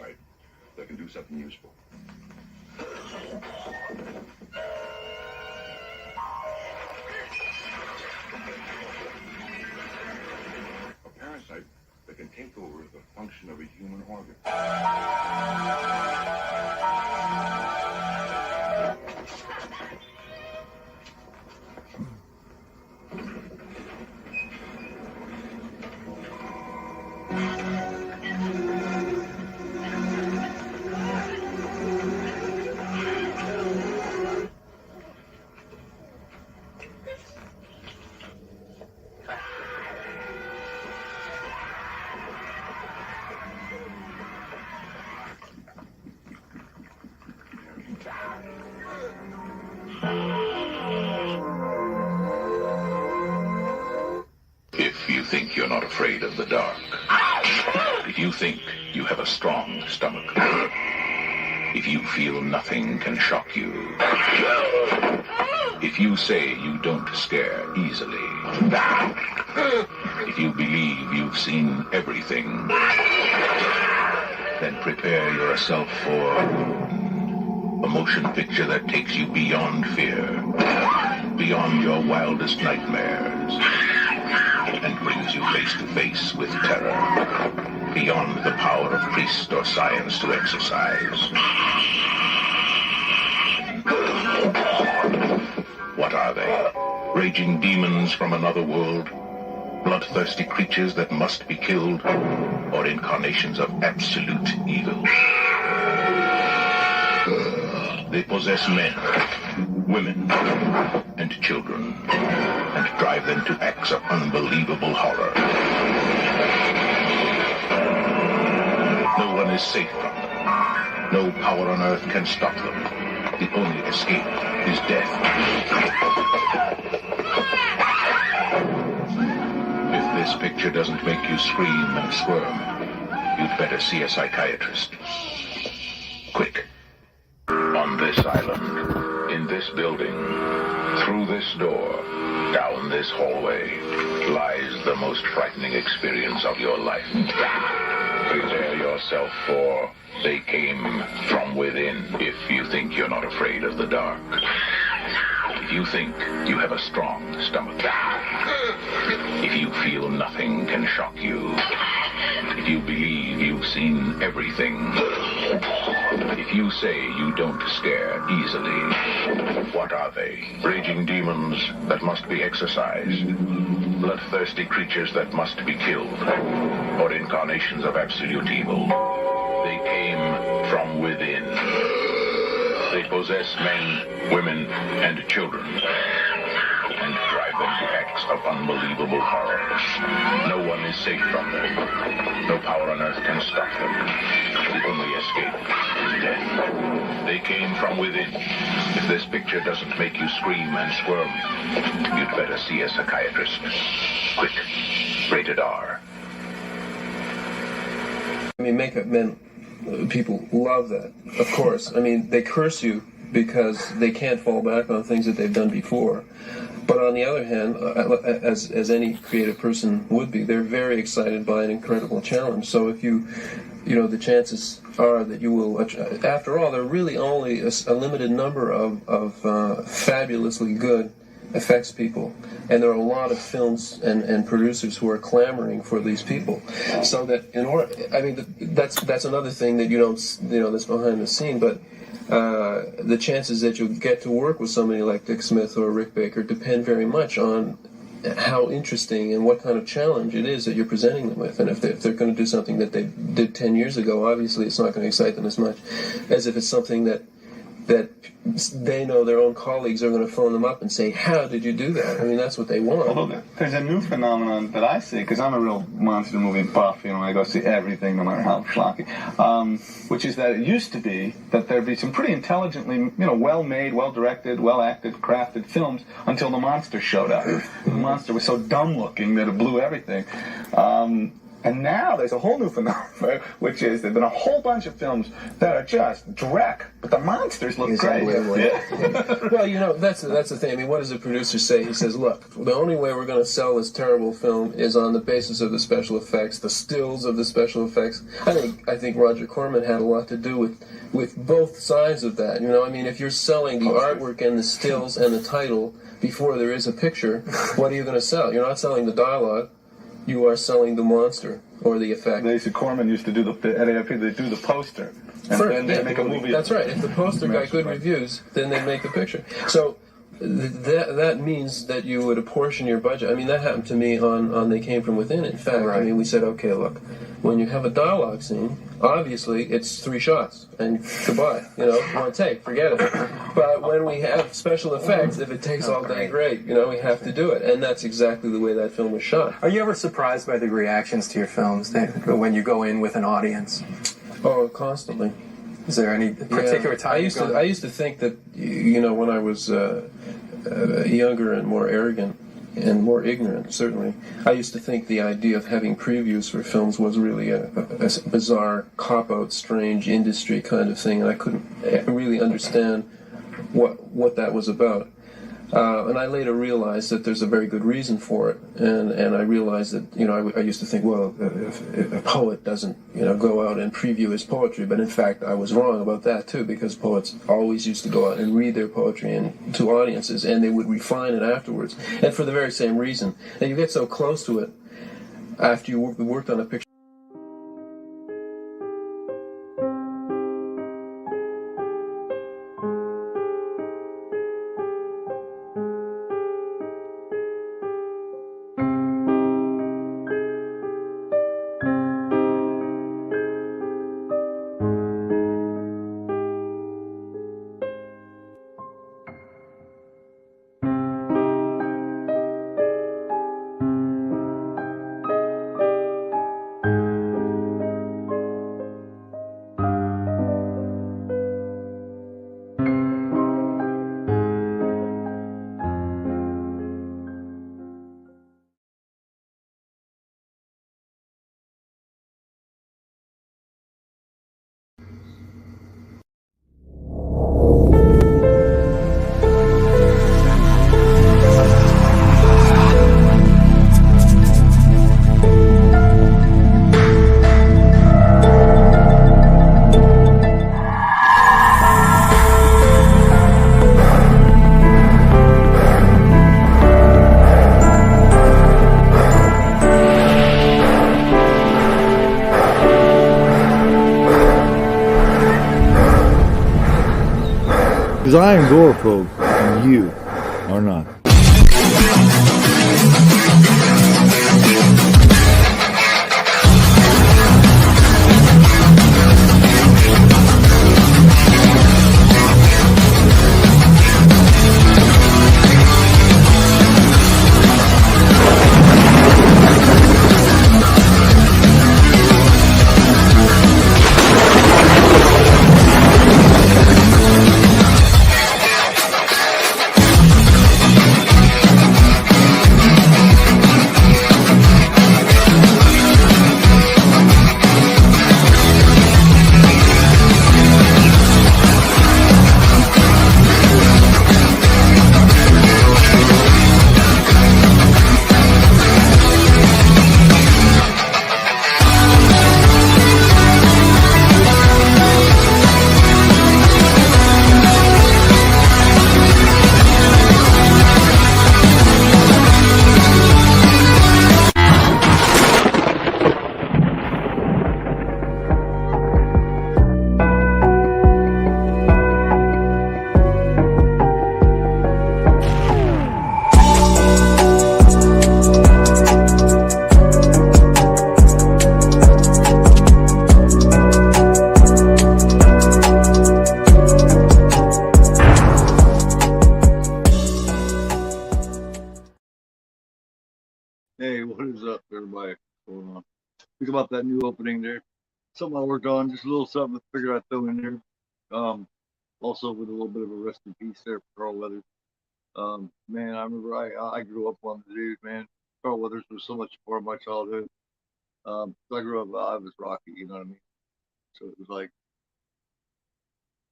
parasite that can do something useful. A parasite that can take over the function of a human organ. If you think you're not afraid of the dark, if you think you have a strong stomach, if you feel nothing can shock you, if you say you don't scare easily, if you believe you've seen everything, then prepare yourself for a motion picture that takes you beyond fear, beyond your wildest nightmares, and brings you face to face with terror, beyond the power of priest or science to exercise. What are they? Raging demons from another world? Bloodthirsty creatures that must be killed? Or incarnations of absolute evil? They possess men, women, and children, and drive them to acts of unbelievable horror. No one is safe from them. No power on earth can stop them. The only escape is death. If this picture doesn't make you scream and squirm, you'd better see a psychiatrist. Quick. On this island, in this building, through this door, down this hallway, lies the most frightening experience of your life. Prepare yourself for They Came From Within if you think you're not afraid of the dark. If you think you have a strong stomach. If you feel nothing can shock you. If you believe you've seen everything. If you say you don't scare easily. What are they? Raging demons that must be exorcised. Bloodthirsty creatures that must be killed. Or incarnations of absolute evil. They came from within. They possess men, women, and children, and drive them to acts of unbelievable horror. No one is safe from them. No power on earth can stop them. The only escape is death. They came from within. If this picture doesn't make you scream and squirm, you'd better see a psychiatrist. Quick. Rated R. I mean, makeup men, people love that, of course. I mean, they curse you because they can't fall back on things that they've done before. But on the other hand, as any creative person would be, they're very excited by an incredible challenge. So if you know, the chances are that you will, after all, there are really only a limited number of fabulously good effects people, and there are a lot of films and producers who are clamoring for these people. So that in order, I mean, that's another thing that you don't, that's behind the scene. But the chances that you'll get to work with somebody like Dick Smith or Rick Baker depend very much on how interesting and what kind of challenge it is that you're presenting them with. And if they're going to do something that they did 10 years ago, obviously it's not going to excite them as much as if it's something that they know their own colleagues are going to phone them up and say, how did you do that? I mean, that's what they want. Although there's a new phenomenon that I see, because I'm a real monster movie buff, I go see everything, no matter how schlocky, which is that it used to be that there'd be some pretty intelligently, well-made, well-directed, well-acted, crafted films until the monster showed up. The monster was so dumb-looking that it blew everything. And now there's a whole new phenomenon, which is there've been a whole bunch of films that are just dreck, but the monsters look great. Well, you know, that's the thing. I mean, what does the producer say? He says, look, the only way we're going to sell this terrible film is on the basis of the special effects, the stills of the special effects. I think Roger Corman had a lot to do with both sides of that. You know, I mean, if you're selling the artwork and the stills and the title before there is a picture, what are you going to sell? You're not selling the dialogue. You are selling the monster or the effect. Corman used to do at AFP, they do the poster. And then they make a movie. That's right. If the poster got good reviews, then they make the picture. So that means that you would apportion your budget. I mean, that happened to me on They Came From Within. In fact, I mean, we said, okay, look, when you have a dialogue scene, obviously it's 3 shots and goodbye. You know, one take, forget it. But when we have special effects, if it takes all day, great. You know, we have to do it, and that's exactly the way that film was shot. Are you ever surprised by the reactions to your films when you go in with an audience? Oh, constantly. Is there any particular time? I used to think that, you know, when I was younger and more arrogant and more ignorant, certainly, I used to think the idea of having previews for films was really a bizarre, cop-out, strange industry kind of thing, and I couldn't really understand what that was about. And I later realized that there's a very good reason for it, and I realized that, you know, I used to think, well, if a poet doesn't, you know, go out and preview his poetry, but in fact I was wrong about that too, because poets always used to go out and read their poetry to audiences, and they would refine it afterwards, and for the very same reason. And you get so close to it after you worked on a picture. Because I am GoreAphobe and you are not. Hey, what is up, everybody? What's going on? Think about that new opening there. Something I worked on, just a little something I figured I'd throw in there. Also with a little bit of a rest in peace there for Carl Weathers. Man, I remember I grew up on the dude, man. Carl Weathers was so much part of my childhood. So I grew up, I was Rocky, you know what I mean? So it was like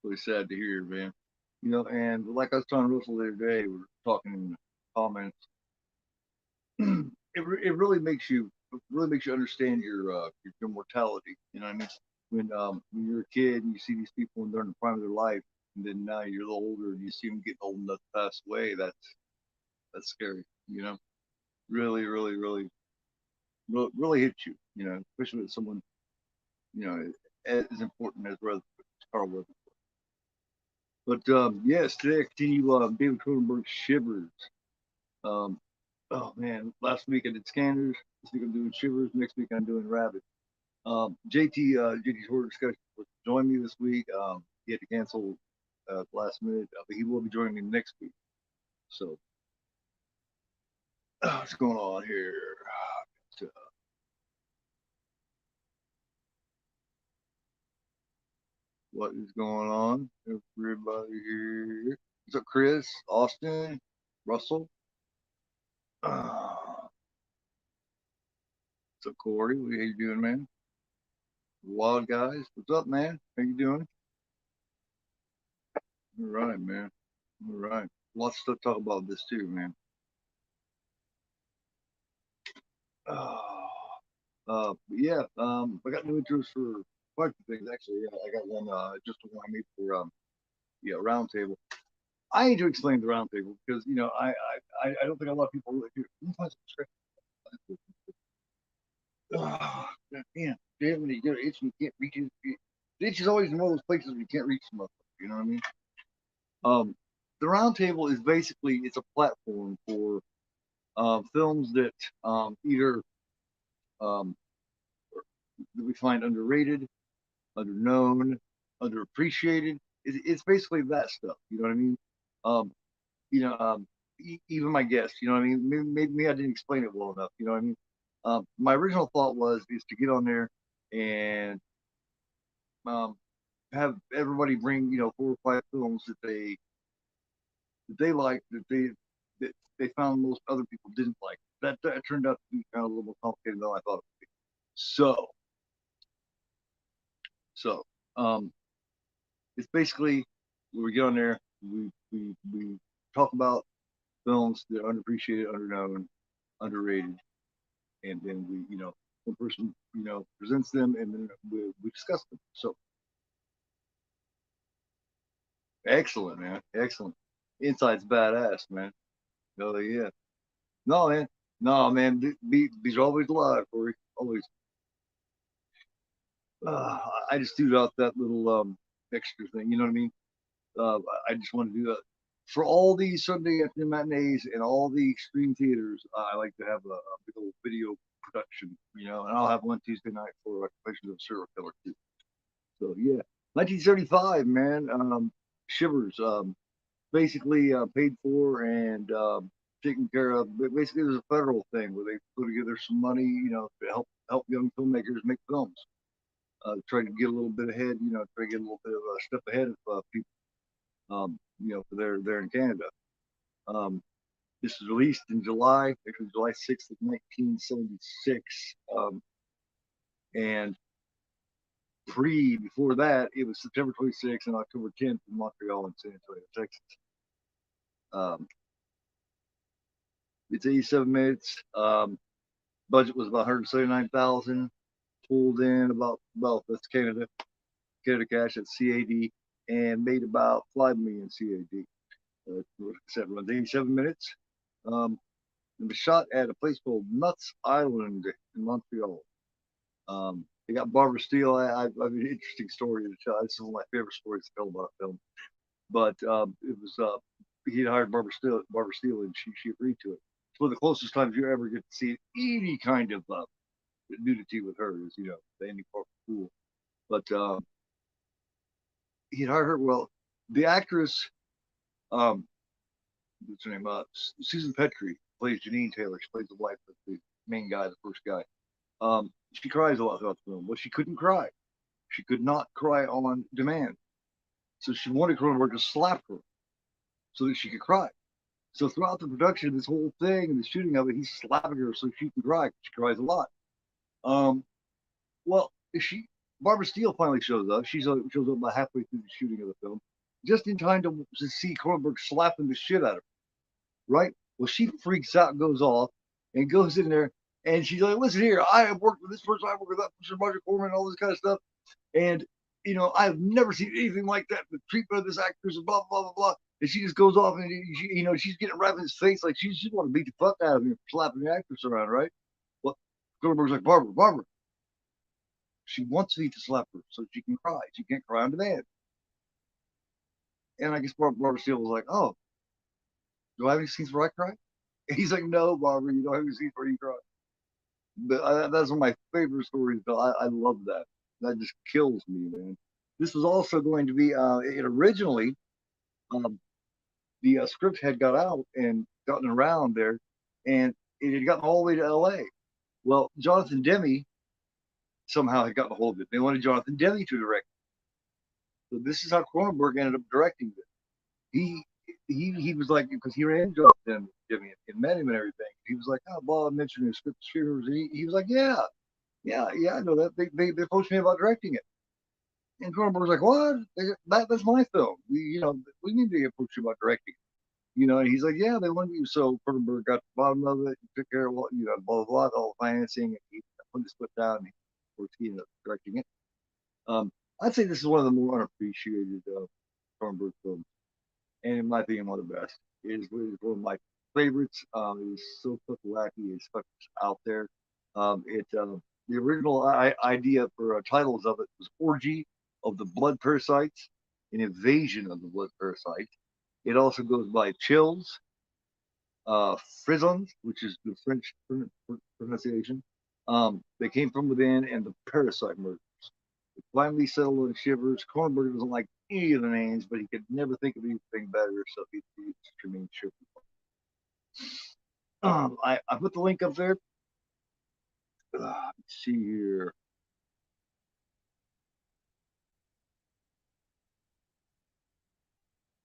really sad to hear, man. You know, and like I was telling Russell the other day, we were talking in the comments. It really makes you understand your mortality. You know what I mean? When you're a kid and you see these people and they're in the prime of their life, and then now you're a little older and you see them getting old enough to pass away. That's scary. You know, really hits you. You know, especially with someone you know as important as Carl Weathers. But yes, today I continue David Cronenberg's Shivers. Um, oh man, last week I did Scanners. This week I'm doing Shivers. Next week I'm doing Rabbit. JT's Horror Discussion was to join me this week. He had to cancel last minute, but he will be joining me next week. So, what's going on here? What is going on? Everybody here. What's up, Chris? Austin? Russell? What's up, Corey? How you doing, man? Wild guys, what's up, man? How you doing? All right, man. All right. Lots of stuff to talk about this too, man. Yeah. I got new intros for quite a few things actually. Yeah, I got one just the one I made for roundtable. I need to explain the roundtable because you know I don't think a lot of people really do. Damn, when you get an itch and you can't reach it. The itch is always in one of those places where you can't reach them. You know what I mean? The roundtable is basically it's a platform for films that either that we find underrated, underknown, underappreciated. It's basically that stuff. You know what I mean? Um, even my guests. You know what I mean? Maybe I didn't explain it well enough. You know what I mean? My original thought is to get on there and have everybody bring 4 or 5 films that they like that they found most other people didn't like. That turned out to be kind of a little more complicated than I thought it would be. So it's basically when we get on there, we talk about films that are underappreciated, underknown, underrated, and then one person presents them, and then we discuss them. So excellent, man, excellent. Inside's badass, man. Oh yeah. No, man. These are always alive, Corey. Always. I just threw out that little extra thing. You know what I mean? I just want to do that for all these Sunday afternoon matinees and all the extreme theaters. I like to have a big old video production, and I'll have one Tuesday night for Confessions of a Serial Killer too. So yeah, 1975, man. Shivers, basically paid for and taken care of. But basically, it was a federal thing where they put together some money, to help young filmmakers make films. Try to get a little bit ahead, try to get a little bit of a step ahead of people, for they're in Canada. This was released in July 6th of 1976. And before that, it was September 26th and October 10th in Montreal and San Antonio, Texas. It's 87 minutes. Budget was about $179,000. Pulled in about that's Canada cash at CAD, and made about $5 million CAD. Set runs 87 minutes. It was shot at a place called Nuts Island in Montreal. They got Barbara Steele. I have an interesting story to tell. This is one of my favorite stories to tell about a film. But it was he hired Barbara Steele, and she agreed to it. It's one of the closest times you ever get to see any kind of nudity with her is the Andy Parker Pool. But he hired her. Well, the actress, what's her name? Susan Petrie plays Janine Taylor. She plays the wife of the main guy, the first guy. She cries a lot throughout the film. Well, she couldn't cry. She could not cry on demand. So she wanted Cronenberg to slap her so that she could cry. So throughout the production of this whole thing and the shooting of it, he's slapping her so she can cry. She cries a lot. Well, Barbara Steele finally shows up. She shows up about halfway through the shooting of the film, just in time to see Cronenberg slapping the shit out of her. Right? Well, she freaks out and goes off and goes in there and she's like, listen here, I have worked with this person, I worked with that person, Roger Corman, all this kind of stuff. And, I've never seen anything like that. The treatment of this actress and blah, blah, blah, blah. And she just goes off and, she's getting right in his face like she want to beat the fuck out of him, slapping the actress around, right? Well, Cronenberg's like, Barbara. She wants me to slap her so she can cry. She can't cry on demand. And I guess Barbara Steele was like, oh, do I have any scenes where I cry? And he's like, no, Barbara, you don't have any scenes where you cry. But that's one of my favorite stories, Bill. I love that. That just kills me, man. This was also going to be, it originally, the script had got out and gotten around there, and it had gotten all the way to LA. Well, Jonathan Demme somehow had gotten a hold of it. They wanted Jonathan Demme to direct it. So this is how Cronenberg ended up directing it. He was like, because he ran Jonathan Demme and met him and everything. He was like, oh, Bob mentioned his script Shivers. He was like, yeah, I know that. They approached me about directing it. And Cronenberg was like, what? That's my film. We need to approach you about directing it. And he's like, yeah, they want you. So Cronenberg got to the bottom of it, took care of blah, blah, blah, all the financing, and he put his foot down, and he ended up directing it. I'd say this is one of the more unappreciated Cronenberg films. And in my opinion, one of the best. It is one of my favorites. It is so fucking wacky. It's fucking out there. The original idea for titles of it was Orgy of the Blood Parasites, an Invasion of the Blood Parasites. It also goes by Chills, Frisons, which is the French pronunciation. They came from within, and the Parasite Murders. It finally settled on Shivers. Cronenberg doesn't like any of the names, but he could never think of anything better, so he remained Shivers. I put the link up there. Let's see here.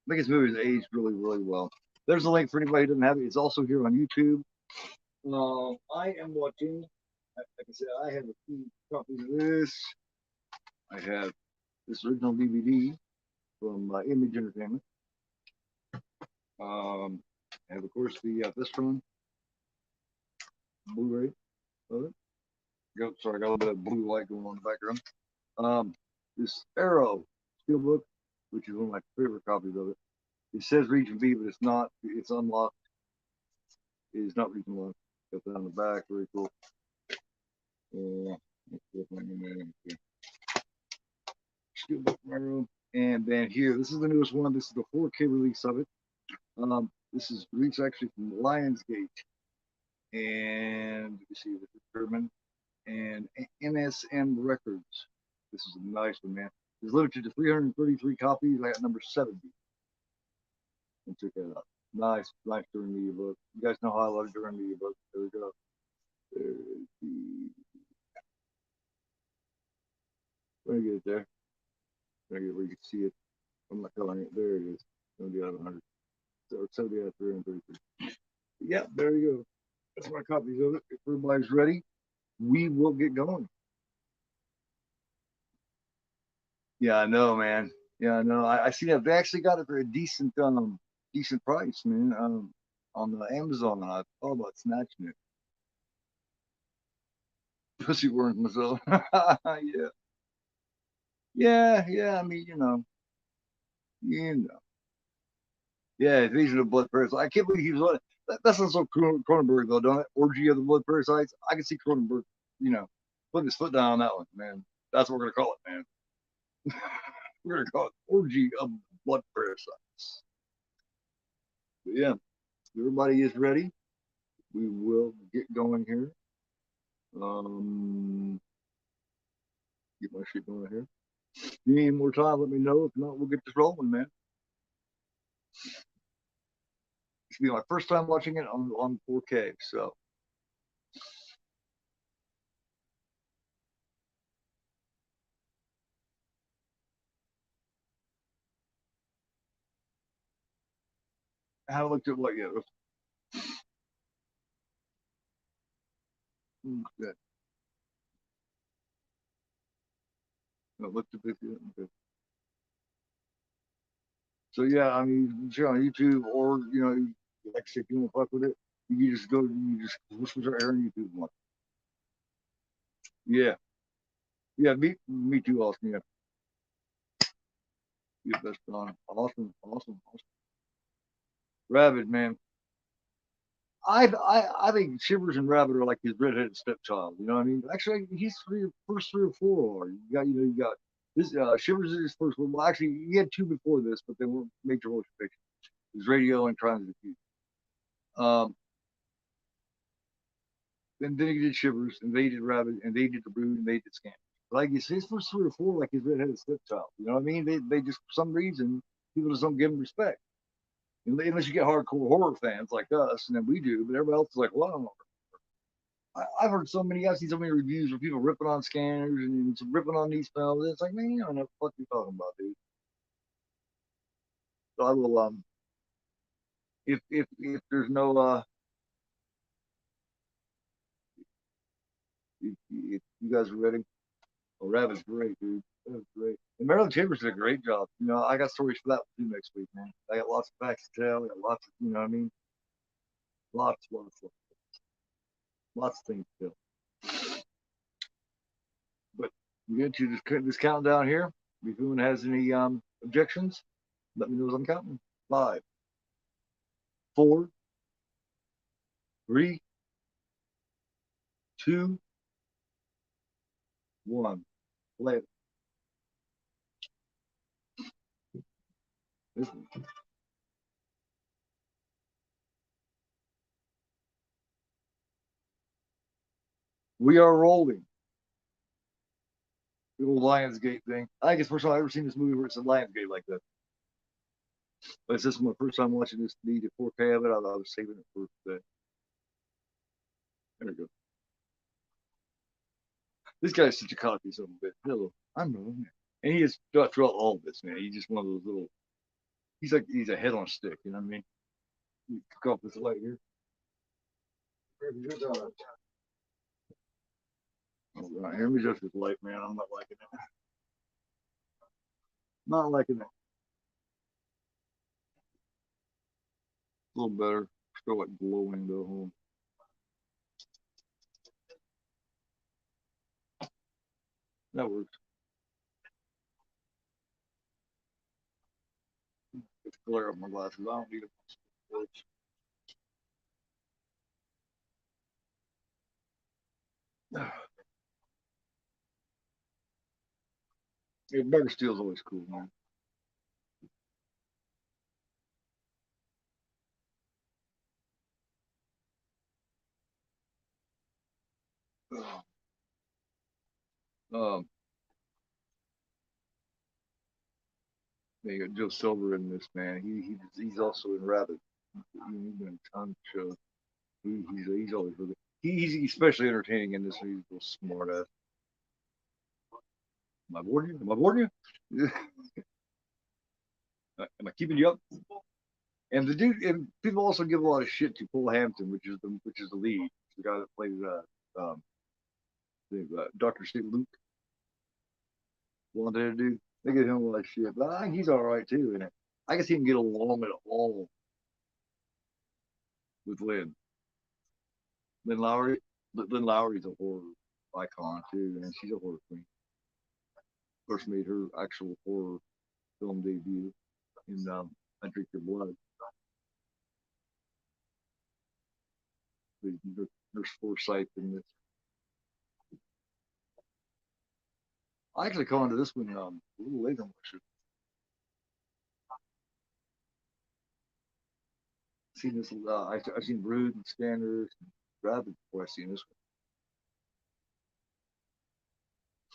I think his movie has aged really, really well. There's a link for anybody who doesn't have it. It's also here on YouTube. I am watching, like I said, I have a few copies of this. I have this original DVD from Image Entertainment. And of course this one, Blu-ray of it. Sorry, I got a little bit of blue light going on in the background. This Arrow Steelbook, which is one of my favorite copies of it. It says Region B, but it's not. It's unlocked. It is not Region 1. Got that on the back. Very cool. Steelbook Arrow. And then here, this is the newest one. This is the 4K release of it. This is released actually from Lionsgate. And you see this is German. And NSM Records. This is a nice one, man. It's limited to 333 copies. I got number 70. And check that out. Nice Duran Media book. You guys know how I love Duran Media books. There we go. There's let me get it there. Let me get where you can see it. I'm not coloring it. There it is. 70 out of 100. So 70 out of 333. Yeah, there you go. That's my copies of it. If everybody's ready, we will get going. Yeah, I know, man. Yeah, I know. I see that they actually got it for a decent price, man. On the Amazon, I thought about snatching it. Pussy worms myself. Yeah. I mean, Yeah, Invasion of Blood Parasites. I can't believe he was on it. That sounds so Cronenberg though, don't it? Orgy of the Blood Parasites. I can see Cronenberg, putting his foot down on that one, man. That's what we're gonna call it, man. We're gonna call it Orgy of Blood Parasites. But yeah, everybody is ready. We will get going here. Get my shit going here. If you need more time, let me know. If not, we'll get this rolling, man. It's gonna be my first time watching it on 4K, so. I haven't looked at what yet. Okay. Look to pick it. Okay. So yeah, I mean, share on YouTube, or like I said, if you want to fuck with it, you just listen to air on YouTube one. Yeah, yeah, me too, Austin. Yeah, you best on. Awesome. Rabbit, man. I think Shivers and Rabbit are like his redheaded stepchild. You know what I mean? Actually, he's first 3 or 4 are. You got this. Shivers is his first one. Well, actually, he had 2 before this, but they weren't major motion pictures. It was Radio and Crimes of the Future. Then he did Shivers, and they did Rabbit, and they did The Brood, and they did Scam. Like his first 3 or 4, like his redheaded stepchild. You know what I mean? They just for some reason people just don't give him respect. Unless you get hardcore horror fans like us, and then we do, but everybody else is like, well, I don't know. I've heard so many, I've seen so many reviews where people ripping on Scanners and ripping on these films. It's like, man, you don't know what you're talking about, dude. So I will, if there's no, if you guys are ready, oh, Rabbit's great, dude. Rabbit's great. And Marilyn Chambers did a great job. I got stories for that too next week, man. I got lots of facts to tell. I got lots of, you know what I mean? Lots of things to tell. But we get to this countdown here. If anyone has any objections, let me know as I'm counting. 5, 4, 3, 2, 1. Play it. We are rolling. The little Lionsgate thing. I think it's the first time I've ever seen this movie where it's a Lionsgate like that. But it's just my first time watching this needed 4K of it. I was saving it for today. There we go. This guy's such a cocky son of a bitch. Hello, I'm Roman. And he is throughout all of this, man. He's just one of those little. He's a head on a stick. You know what I mean? You cook off this light here. Oh, right, here we just this light, man. I'm not liking it. Not liking it. A little better. Still like glowing though. That works. It's glare up my glasses. I don't need it. Yeah, Burger Steel's always cool, man. Um, you got Joe Silver in this, man. He's also in Rabbit. He's been a ton of shows. He's always really he's especially entertaining in this. He's a little smart ass. Am I boring you? Am I boring you? Am I keeping you up? And the dude, and people also give a lot of shit to Paul Hampton, which is the lead, the guy that plays Dr. St. Luke. Blonde-haired dude. They give him a lot of shit, but I think he's all right too. And I can see him get along at all with Lynn. Lynn Lowry. Lynn Lowry's a horror icon too, and she's a horror queen. First made her actual horror film debut in I Drink Your Blood. There's Forsyth in this. I actually call into this one a little later than I should. Seen this. I've seen Brood and Scanners and Rabbit before I've seen this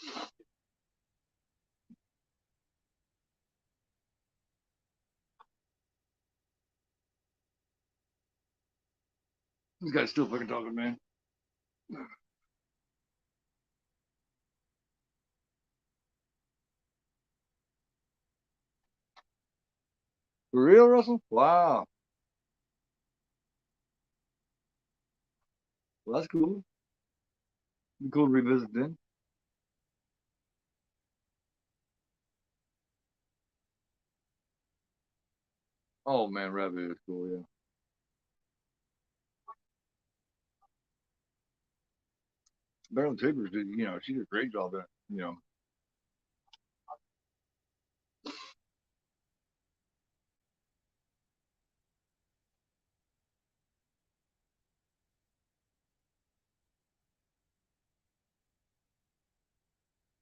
one. This guy's still fucking talking, man. For real, Russell? Wow. Well, that's cool. Be cool to revisit then. Oh man, Rabbit is cool, yeah. Marilyn Chambers did, she did a great job at it.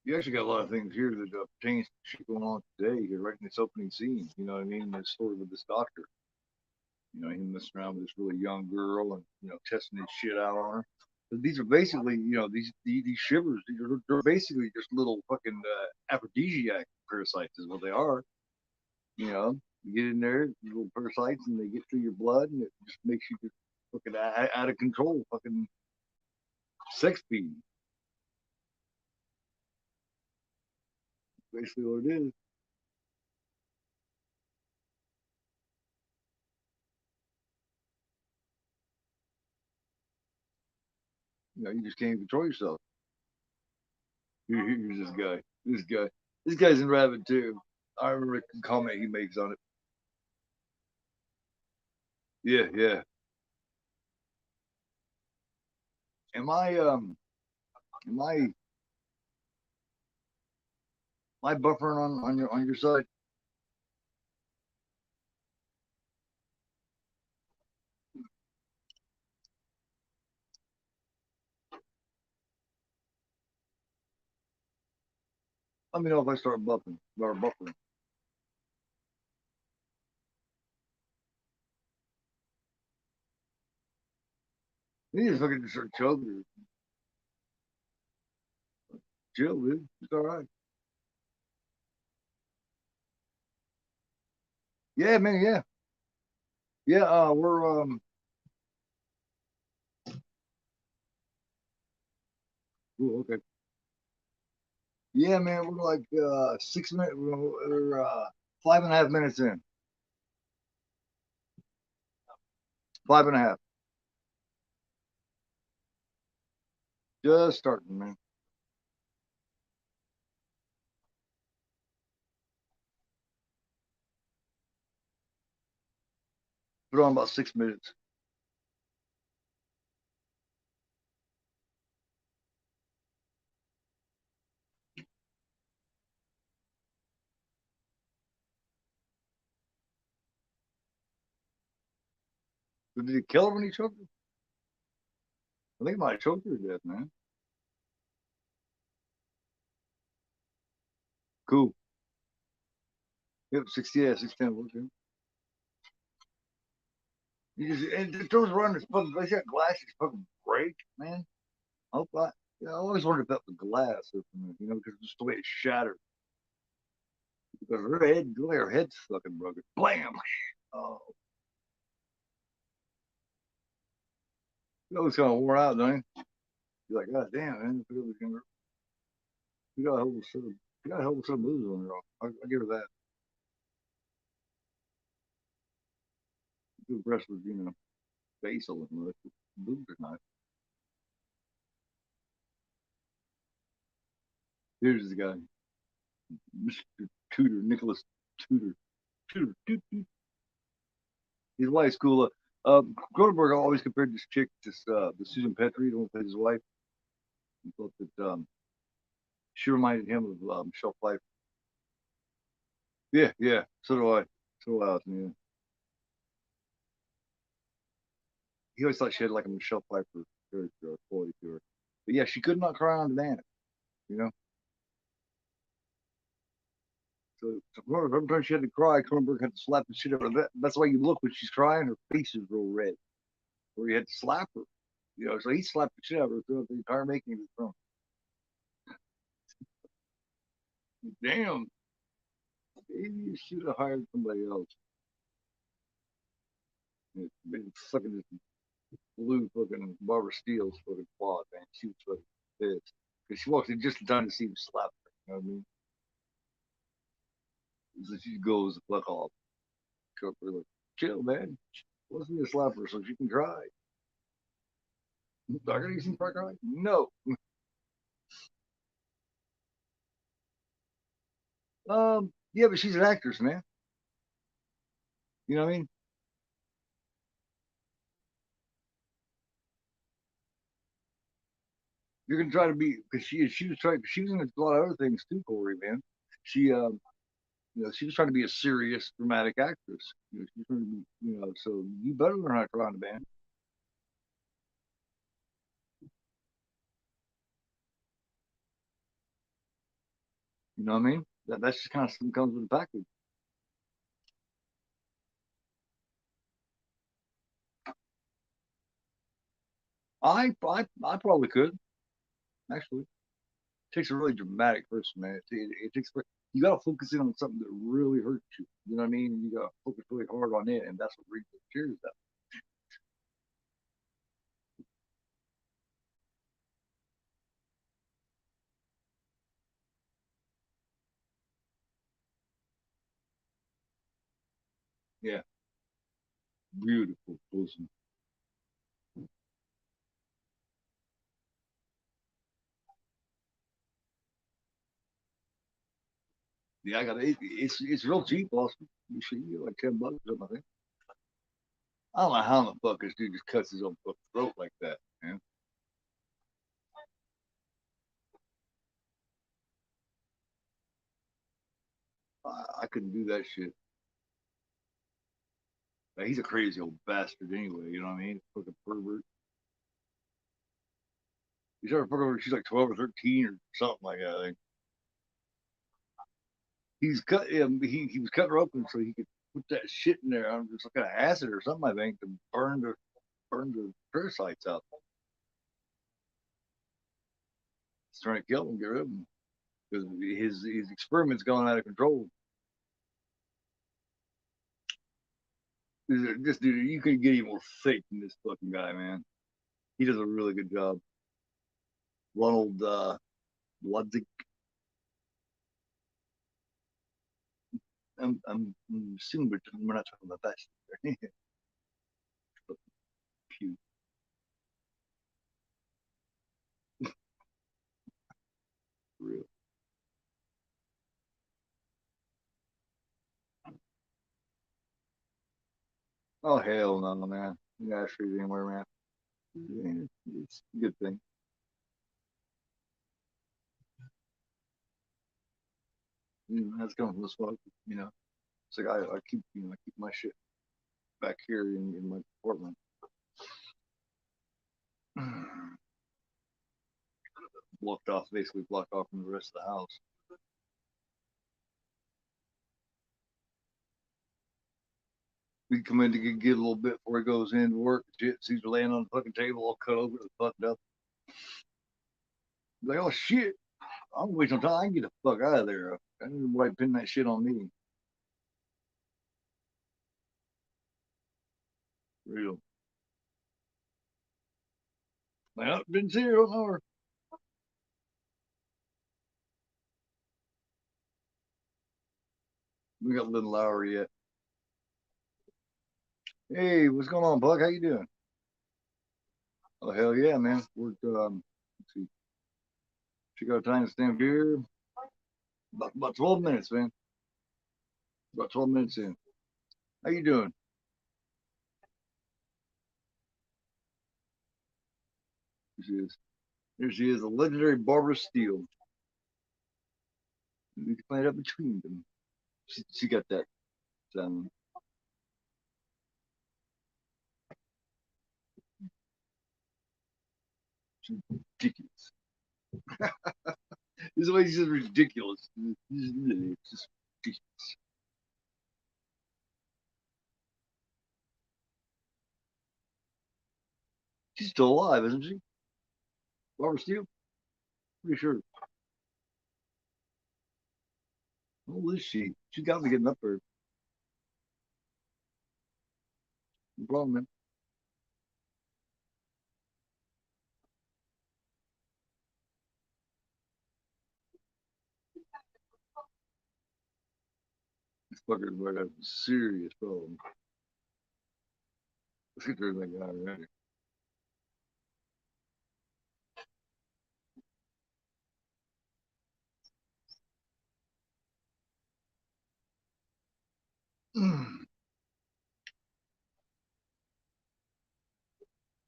You actually got a lot of things here that pertains to shit going on today here, right in this opening scene. You know what I mean? The story with this doctor. Him messing around with this really young girl and, testing his shit out on her. But these are basically, these shivers, they're basically just little fucking aphrodisiac parasites is what they are. You get in there, little parasites, and they get through your blood, and it just makes you just fucking out of control, fucking sex fiend. Basically what it is. You just can't control yourself. Here's this guy. This guy's in Rabbit too. I remember the comment he makes on it. Yeah, yeah. Am I buffering on your side? Let me know if I start buffering or buffering. He just fucking start choking. Chill, dude. It's all right. Yeah, man. Yeah, yeah. We're Ooh, okay. Yeah, man. We're like 6 minutes. We're 5.5 minutes in. 5.5. Just starting, man. Put on about 6 minutes. So did he kill her when he choked her? I think he might have choked her to death, man. Cool. Yep, 60, yeah, 610. Okay. And it goes around this fucking glass. That glass is fucking break, man. I hope I always wondered if that was glass or something, because just the way it shattered. Because her head's fucking broken. Blam! Oh, it's kind of wore out, don't you? You're like, God damn, man. You got a whole set of, you got a whole set of moves on her. I give her that. Too impressed with, face a little bit. Boobs are nice. Here's the guy, Mr. Tudor, Nicholas Tudor. His wife's cool. Cronenberg always compared this chick to the Susan Petrie, the one with his wife. He thought that she reminded him of Michelle Pfeiffer. Yeah, yeah. So do I. So do I. Yeah. He always thought she had like a Michelle Pfeiffer character or quality to her. But yeah, she could not cry on banana, you know. So every time she had to cry, Cronenberg had to slap the shit out of it. That's why you look when she's crying, her face is real red. Or he had to slap her. So he slapped the shit out of her throughout the entire making of the film. Damn. Maybe you should have hired somebody else. Been sucking this blue fucking Barbara Steele's fucking plot, man. She was fucking pissed. Because she walks in just in time to see him slap her. You know what I mean? So she goes the fuck off. Like, chill, man. Let's be a slapper so she can cry. Are you see her cry? No. Yeah, but she's an actress, man. You know what I mean? You're gonna try to be because she was trying she was in a lot of other things too, Corey, man. She she was trying to be a serious dramatic actress. She's trying to be, so you better learn how to cry on the band. You know what I mean? That's just kind of something comes with the package. I probably could actually. It takes a really dramatic person, man. It takes you got to focus in on something that really hurts you. You know what I mean? And you got to focus really hard on it, and that's what brings the tears out. Yeah, beautiful person. Yeah, I got it. It's real cheap, Austin. You should get like $10 or something. I think. I don't know how the fuck this dude just cuts his own fucking throat like that, man. I couldn't do that shit. Like, he's a crazy old bastard anyway. You know what I mean? Fucking pervert. He's ever fucking over. She's like 12 or 13 or something like that. I think. He's cut him. He was cutting her open so he could put that shit in there. I'm just looking at acid or something. I think to burn the parasites out. He's trying to kill him, get rid of him because his experiment's gone out of control. This dude, you couldn't get any more fake than this fucking guy, man. He does a really good job. Ronald Ludwig. I'm assuming we're not talking about that shit. Pew. Real. Oh hell no, man. You gotta freeze anywhere, man. Yeah, it's a good thing. That's coming from the smoke. It's like I keep I keep my shit back here in my Portland. Blocked off, basically blocked off from the rest of the house. We come in to get a little bit before he goes in to work. Shit, sees her laying on the fucking table, all cut over, fucked up. He's like, oh shit, I'm wasting time. I can get the fuck out of there. I need nobody pin that shit on me. Real. Like, oh, didn't see her, don't know her. We got little Lowry yet. Hey, what's going on, Buck? How you doing? Oh hell yeah, man. We're let's see. She got time to stand here. About 12 minutes, man. About 12 minutes in. How you doing? Here she is. Here she is, the legendary Barbara Steele. We can play it up between them. She got that. Um, ridiculous. This is the way she says ridiculous. It's just ridiculous. She's still alive, isn't she? Barbara Steele? Pretty sure. How old is she? She's got to be getting up there. No problem, man. This fucker's might have a serious problem. Let's get rid of that guy already.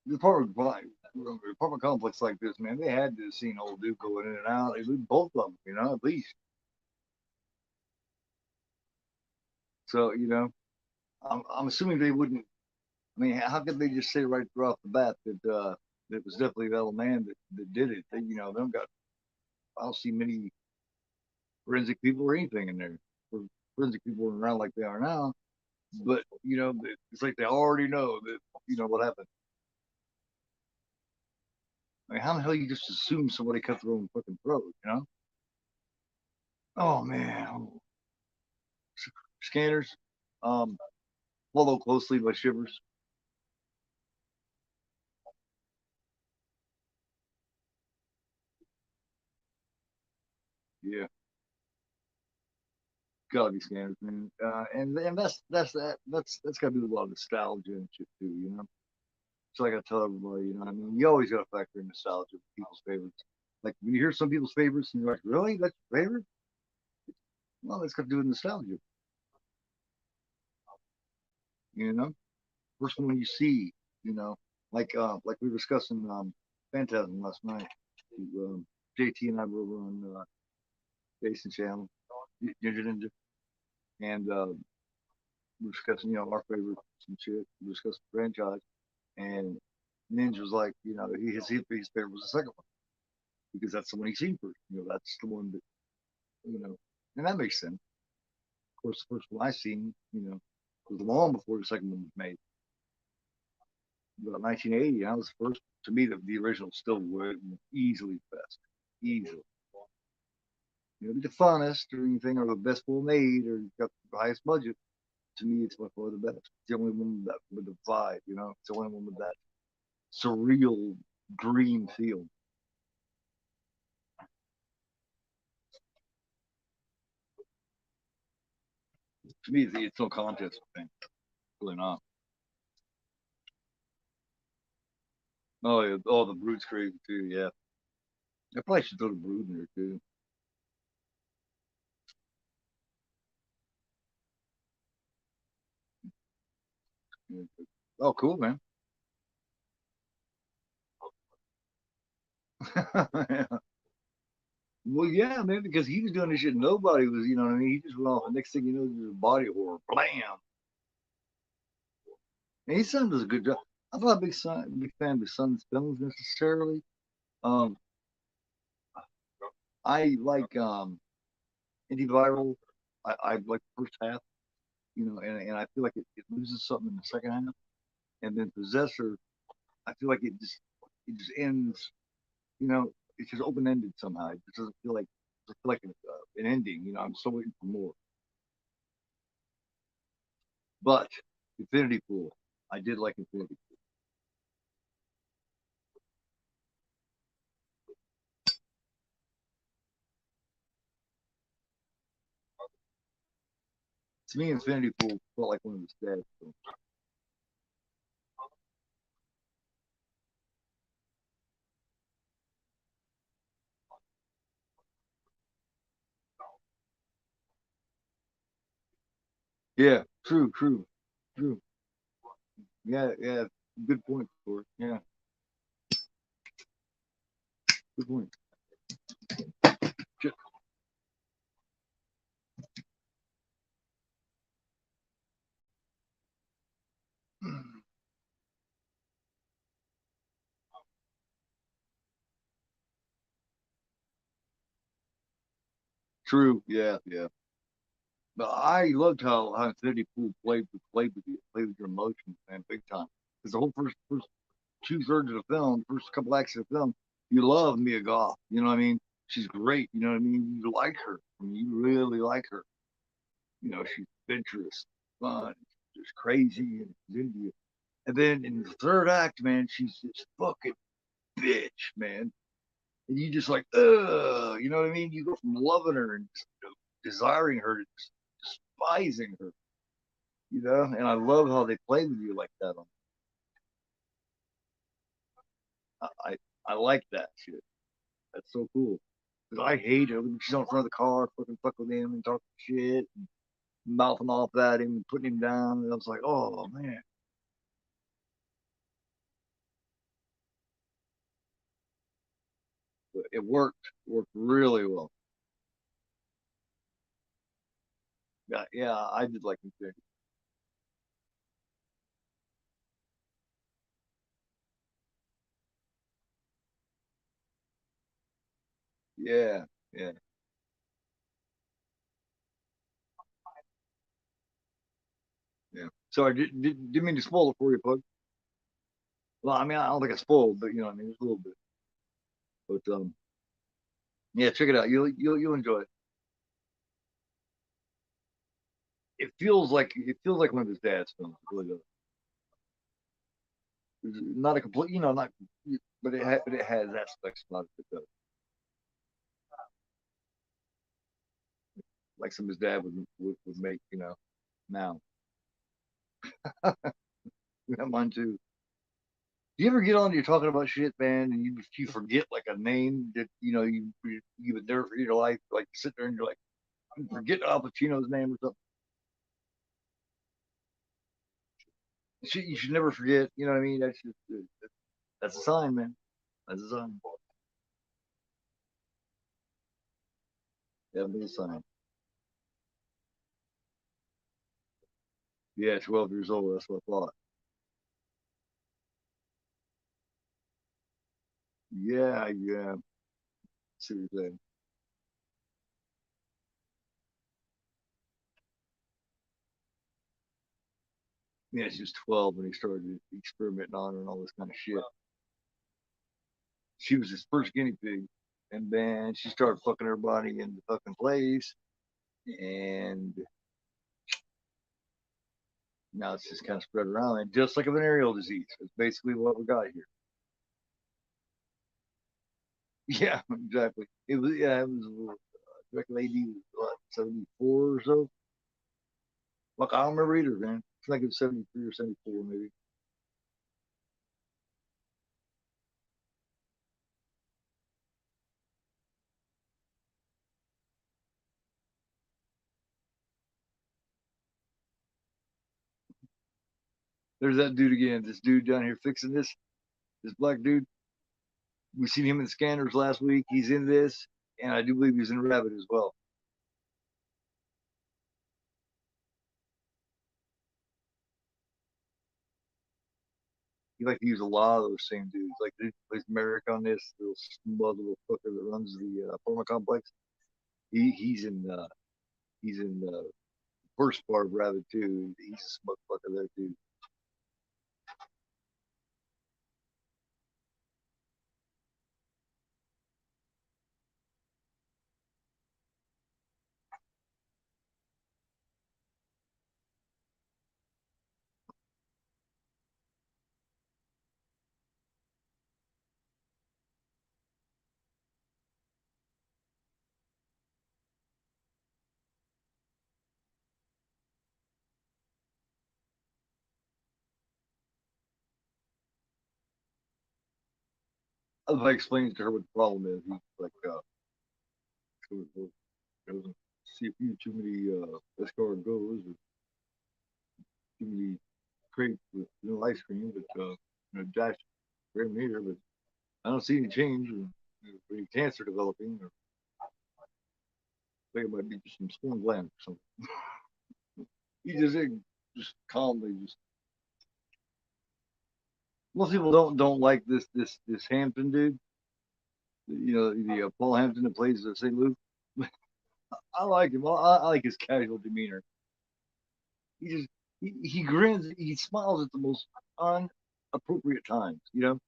the apartment complex like this, man, they had to have seen old dude going in and out. They lived both of them, you know, at least. So, you know, I'm assuming they wouldn't. I mean, how could they just say right off the bat that it was definitely that old man that did it? They, you know, they don't got. I don't see many forensic people or anything in there. Forensic people are around like they are now, but you know, it's like they already know that you know what happened. I mean, how the hell you just assume somebody cut their own fucking throat, you know? Oh man, Scanners, followed closely by Shivers. Yeah, gotta be Scanners, man. And that's gotta do with a lot of nostalgia and shit too, you know. So like I tell everybody, you know, I mean, you always gotta factor in nostalgia with people's favorites. Like when you hear some people's favorites, and you're like, really, that's your favorite? Well, that's got to do with nostalgia, you know. First one you see, you know, like we were discussing Phantasm last night. JT and I were over on Jason Channel, Ginger Ninja, and we were discussing, you know, our favorites and shit. We were discussing the franchise, and Ninja was like, you know, his favorite was the second one because that's the one he's seen first. You know, that's the one that, you know, and that makes sense. Of course, the first one I seen, you know, was long before the second one was made. About 1980, that was the first. To me, the original still would easily the best, easily. You know, be the funnest or anything, or the best well made, or got the highest budget. To me, it's by far the best. It's the only one that with the vibe, you know. It's the only one with that surreal dream feel. To me, it's no contest thing. Really not. Oh yeah, oh the Brood's crazy too. Yeah, I probably should throw the Brood in there too. Yeah. Oh, cool, man. Well, yeah, man, because he was doing this shit. Nobody was, you know what I mean? He just went off. The next thing you know, there's a body horror. Blam. And his son does a good job. I'm not a big fan of his son's films necessarily. Um, I like Antiviral. I like the first half, you know, and I feel like it loses something in the second half. And then Possessor, I feel like it just ends, you know, it's just open ended somehow. It just doesn't feel like an ending. You know, I'm so waiting for more. But Infinity Pool, I did like Infinity Pool. To me, Infinity Pool felt like one of his best films. Yeah, true. Yeah. Good point, Corey. Yeah, good point. True. Yeah. But I loved how Infinity Pool played with your emotions, man, big time. Because the whole first 2/3 of the film, first couple acts of the film, you love Mia Goth. You know what I mean? She's great. You know what I mean? You like her. I mean, you really like her. You know, she's adventurous, fun, just crazy, and she's into you. And then in the third act, man, she's this fucking bitch, man. And you just like, you know what I mean? You go from loving her and just, you know, desiring her to just despising her, you know? And I love how they play with you like that. I like that shit. That's so cool. Because I hate her when she's on front of the car, fuck with him and talking shit and mouthing off at him and putting him down. And I was like, oh man. it worked really well. Yeah, I did like him too. Yeah, yeah, yeah. Sorry, didn't mean to spoil it for you, Pug. Well, I mean, I don't think I spoiled, but you know, what I mean, just a little bit. But yeah, check it out. You'll enjoy it. It feels like one of his dad's films. It really does. It's not a complete, you know, not, but it has aspects about it that does. Like some of his dad would make, you know, now. Yeah, mine too. Do you ever get on? You're talking about shit, man, and you forget like a name that you know you would never forget your life. Like you sit there and you're like, you forget Al Pacino's name or something. Shit, you should never forget. You know what I mean? That's a sign, man. That's a sign. That's a sign. Yeah, 12 years old. That's what I thought. Yeah, yeah. See what you're saying. Yeah, she was 12 when he started experimenting on her and all this kind of shit. She was his first guinea pig, and then she started fucking her body in the fucking place, and now it's just kind of spread around, and just like a venereal disease. It's basically what we got here. Yeah, exactly. It was back in AD, what, 74 or so. Like I don't remember either, man. It's like it was 73 or 74, maybe. There's that dude again. This dude down here fixing this black dude. We seen him in Scanners last week. He's in this, and I do believe he's in Rabbit as well. He like to use a lot of those same dudes. Like he plays Merrick on this little smug little fucker that runs the apartment complex. He's in the first part of Rabbit too. He's a smug fucker there too. I explained to her what the problem is. He's like, doesn't see a few too many escort goes or too many crates with ice cream, but Josh bring him here, but I don't see any change or any cancer developing, or I think it might be just some storm gland or something. He just calmly just. Most people don't like this Hampton dude. You know the Paul Hampton that plays St. Luke. I like him. I like his casual demeanor. He just he grins. He smiles at the most unappropriate times. You know.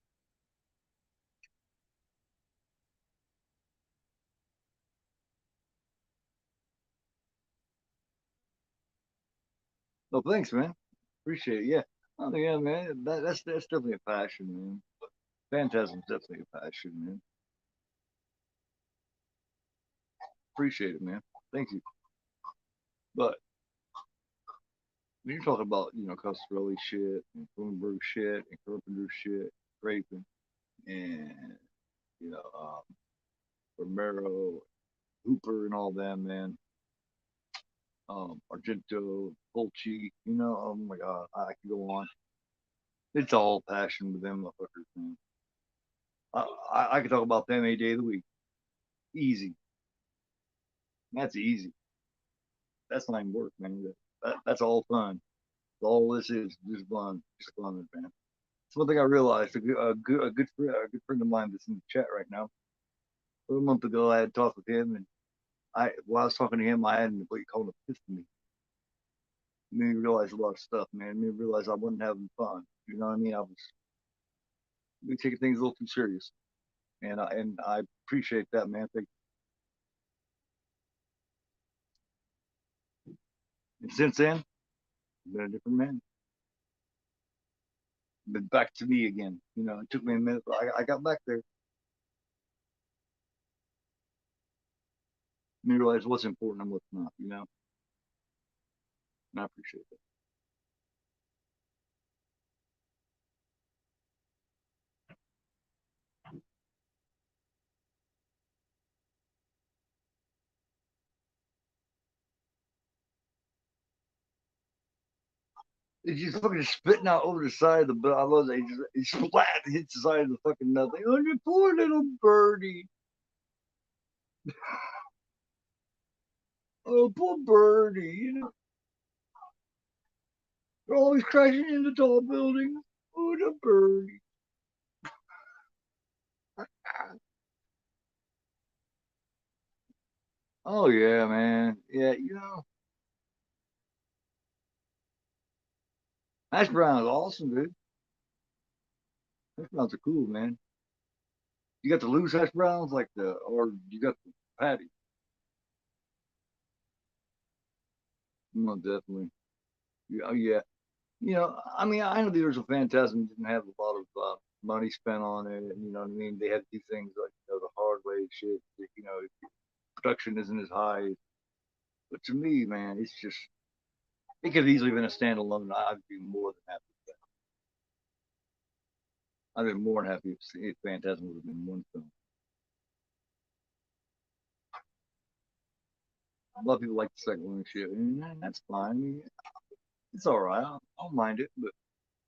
Oh, thanks, man. Appreciate it. Yeah. Oh yeah, man. That's definitely a passion, man. Phantasm's definitely a passion, man. Appreciate it, man. Thank you. But when you're talking about, Coscarelli shit and Cronenberg shit and Carpenter shit, Raping and, you know, Romero, Hooper and all them, man. Argento, Fulci, oh my God, I could go on. It's all passion with them motherfuckers, man. I could talk about them any day of the week. Easy. That's easy. That's not even work, man. That's all fun. All this is just fun, man. It's one thing I realized. A good friend of mine that's in the chat right now. A month ago, I had talked with him, and while I was talking to him, I had what you call an epiphany. It made me realize a lot of stuff, man. It made me realize I wasn't having fun. You know what I mean? I was taking things a little too serious, and I appreciate that, man. Thank you. And since then, I've been a different man. Been back to me again. You know, it took me a minute, but I got back there. And realize what's important and what's not, you know? And I appreciate that. He's just fucking spitting out over the side of the bill. I love that. He splat hits the side of the fucking nothing. Oh, you poor little birdie. Oh, poor birdie. You know, they're always crashing into tall buildings. Oh, the birdie. Oh, yeah, man. Yeah, you know. Hash browns awesome, dude. Hash browns are cool, man. You got the loose hash browns, or you got the patty. No, definitely. Yeah, oh, yeah. You know, I mean, I know the original Phantasm didn't have a lot of money spent on it, and you know what I mean. They had to do things like the hard way shit. You know, production isn't as high. But to me, man, it's just it could have easily been a standalone. I'd be more than happy with that. I'd be more than happy if Phantasm would have been one film. A lot of people like the second one and shit, and that's fine. I mean, it's all right. I don't mind it, but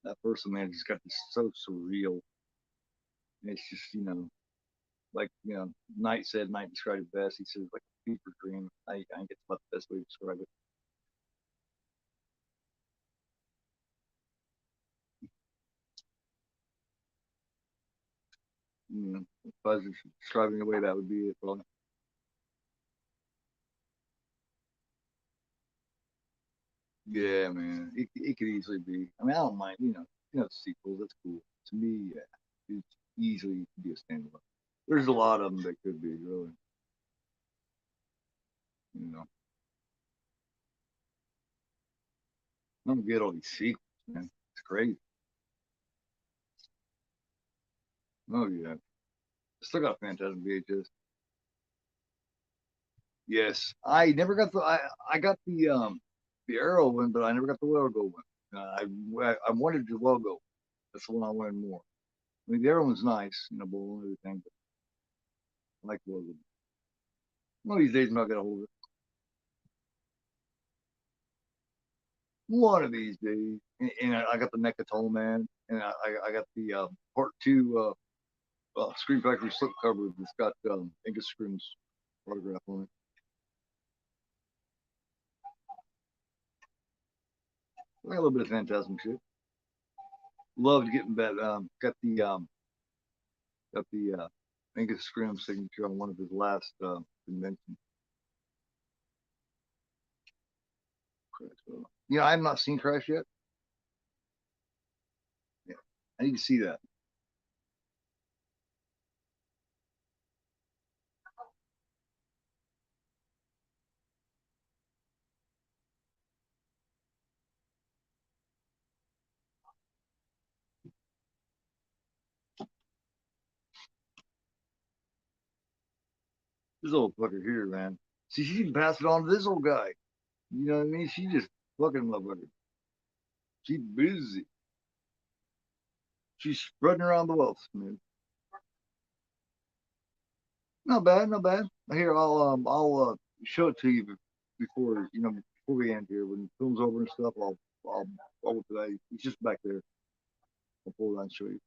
that first one, man, just got this so surreal. And it's just, you know, like, you know, Knight described it best. He says, like a fever dream. I think it's about the best way to describe it. You know, if I was describing the way that would be it, probably. Yeah, man, it could easily be. I mean, I don't mind. Sequels. That's cool. To me, yeah, it's easily be a standalone. There's a lot of them that could be really. You know, I'm gonna get all these sequels, man. It's crazy. Oh yeah, still got Phantasm VHS. Yes, I never got I got the Arrow one, but I never got the logo one. I wanted the logo. That's the one I wanted more. I mean, the Arrow one's nice, you know, bowl and everything, but I like the logo. One of these days, I'm not gonna hold it. One of these days, and I got the Necatol man, and I got the part two Screen Factory slip cover that's got Angus Scrimm's autograph on it. I got a little bit of Phantasm shit. Loved getting that. Got the Angus Scrimm signature on one of his last conventions. You know, I have not seen Crash yet. Yeah, I need to see that. This old fucker here, man. See, she can pass it on to this old guy. You know what I mean? She just fucking motherfucker. She busy. She's spreading around the wealth, man. Not bad, not bad. Here, I'll show it to you before before we end here. When the film's over and stuff, I'll look at that. It's just back there. I'll pull it out and show you.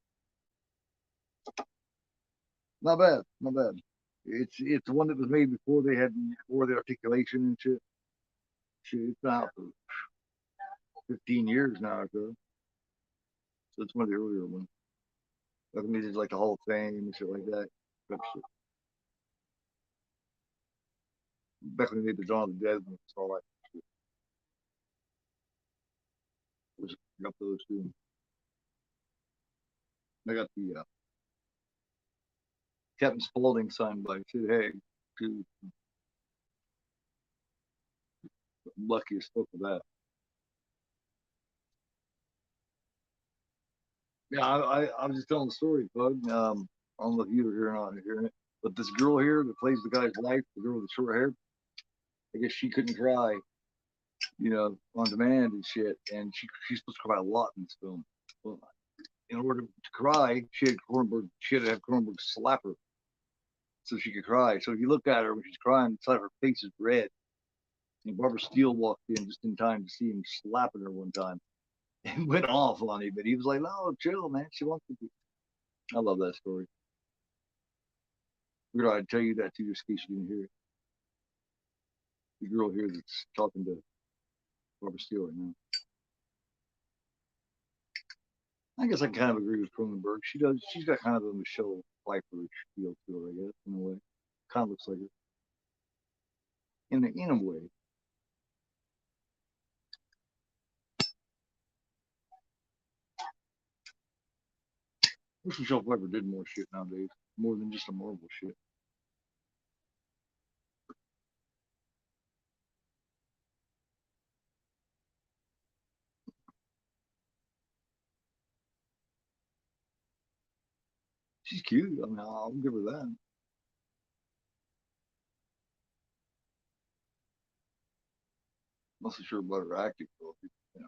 Not bad, not bad. It's one that was made before they had the articulation and shit. It's out for 15 years now or so. So it's one of the earlier ones. Like when they did like the Hall of Fame and shit like that. Back when they made the Dawn of the Dead and all that shit. I got those too. I got the Captain Spaulding signed by Sid Haig too. Lucky as fuck for that. Yeah, I was just telling the story, bud. I don't know if you were here or not hearing it, but this girl here that plays the guy's wife, the girl with the short hair, I guess she couldn't cry, on demand and shit, and she's supposed to cry a lot in this film. Well, in order to cry, she had to have Cronenberg slap her so she could cry. So if you look at her when she's crying, it's like her face is red. And Barbara Steele walked in just in time to see him slapping her one time. And went off on him, but he was like, "No, chill, man. She wants to be." I love that story. Figured I'd tell you that too, just in case you didn't hear it. The girl here that's talking to Barbara Steele right now. I guess I kind of agree with Cronenberg. She's got kind of a Michelle Pfeiffer feel to her, I guess, in a way. Kind of looks like her. In a way. I wish Michelle Pfeiffer did more shit nowadays. More than just a Marvel shit. She's cute. I mean, I'll give her that. Not so sure about her acting ability. Yeah.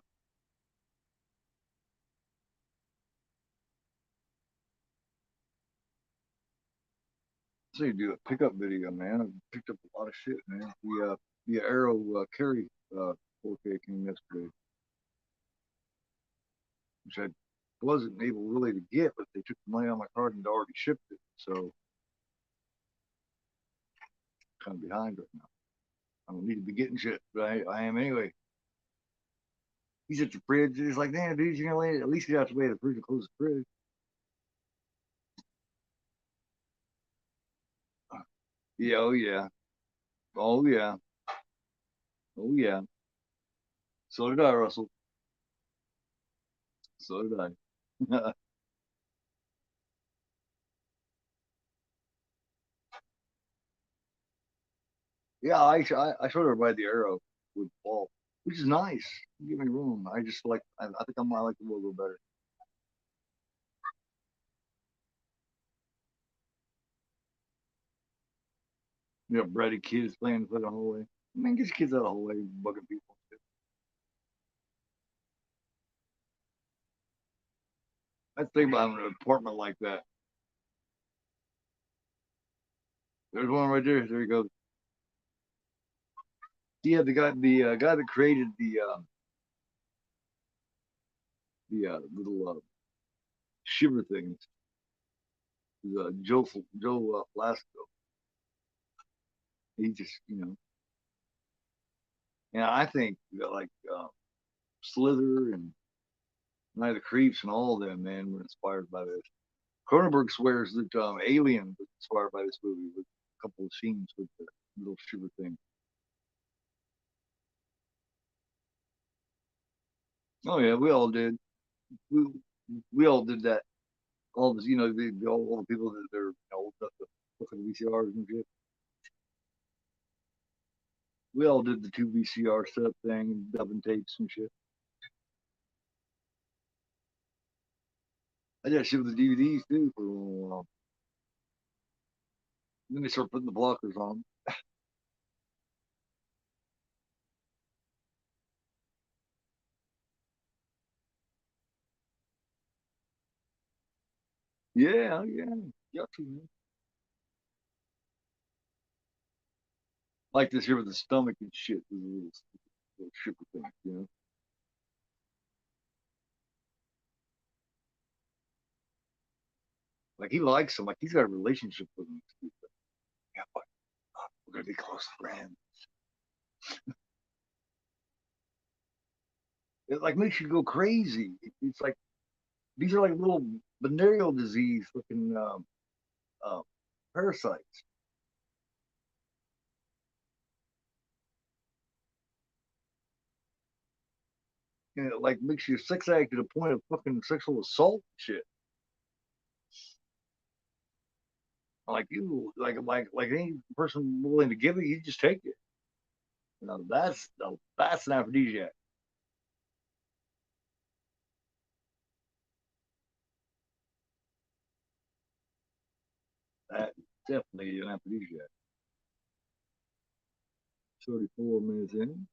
So you do a pickup video, man. I picked up a lot of shit, man. The Arrow Carry 4K came yesterday, which I wasn't able really to get, but they took the money on my card and already shipped it. So kind of behind right now. I don't need to be getting shit, but I am anyway. He's at the fridge. He's like, damn, dude, you're gonna at least get out the way of the fridge and close the fridge. Yeah, oh yeah, oh yeah, oh yeah. So did I, Russell. So did I. Yeah, I showed everybody the Arrow with Paul, which is nice. Don't get me wrong. I just like I think I might like the logo better. You know, bratty kids playing for the hallway. Man, get your kids out of the hallway, bugging people. I think about an apartment like that. There's one right there. There you go. Yeah, guy that created the little shiver things is Joe Flasco. He just and I think that like Slither and Night of the Creeps and all of them, man, were inspired by this. Cronenberg swears that Alien was inspired by this movie with a couple of scenes with the little shiver thing. Oh yeah, we all did. We we all did that. All the all the people that they're old enough to look at the VCRs and shit. We all did the two VCR setup thing and dubbing tapes and shit. I did that shit with the DVDs too for a little while. Then they start putting the blockers on. Yeah, yeah, yucky, man. Like this here with the stomach and shit, with the little shipper thing. Like he likes him, like he's got a relationship with him. We're gonna be close friends. It like makes you go crazy. It's like these are like little venereal disease looking parasites. And it like makes you sex addict to the point of fucking sexual assault and shit. Like you, like any person willing to give it, you just take it. That's an aphrodisiac. That definitely an aphrodisiac. 34 minutes in.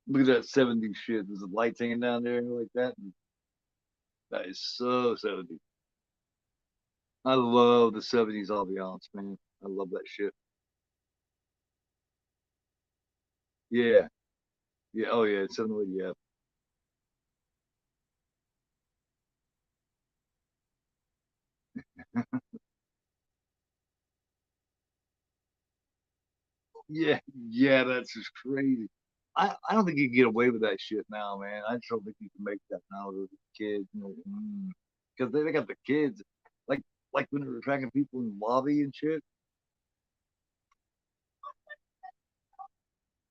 Look at that 70s shit. There's the lights hanging down there like that. That is so 70s. I love the 70s ambiance, man. I love that shit. Yeah. Yeah. Oh, yeah. It's 708, yeah. Yeah. Yeah. That's just crazy. I don't think you can get away with that shit now, man. I just don't think you can make that now with the kids. Because they got the kids. Like, like when they're attacking people in the lobby and shit.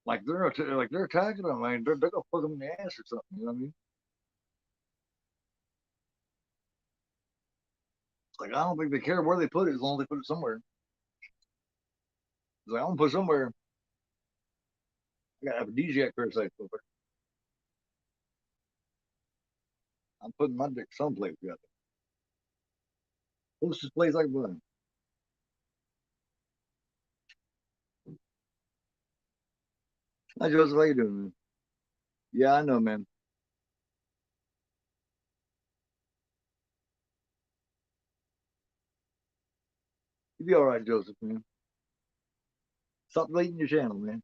Like they're attacking them. I mean, they're gonna fuck them in the ass or something. You know what I mean? Like I don't think they care where they put it as long as they put it somewhere. It's like I'm gonna put it somewhere. I gotta have a DJ parasite over. I'm putting my dick someplace. Got closest place I can put him. Hi Joseph, how you doing, man? Yeah, I know, man. You be all right, Joseph, man. Stop deleting your channel, man.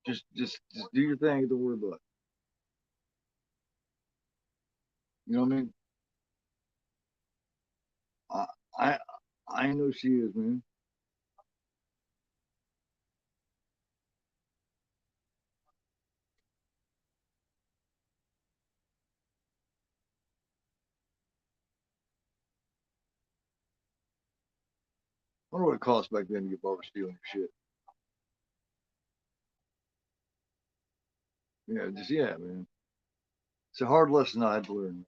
Just do your thing. Don't worry about it. You know what I mean? I I I know she is, man. I wonder what it cost back then to get Barbara stealing your shit. Yeah, just yeah, man. It's a hard lesson I had to learn.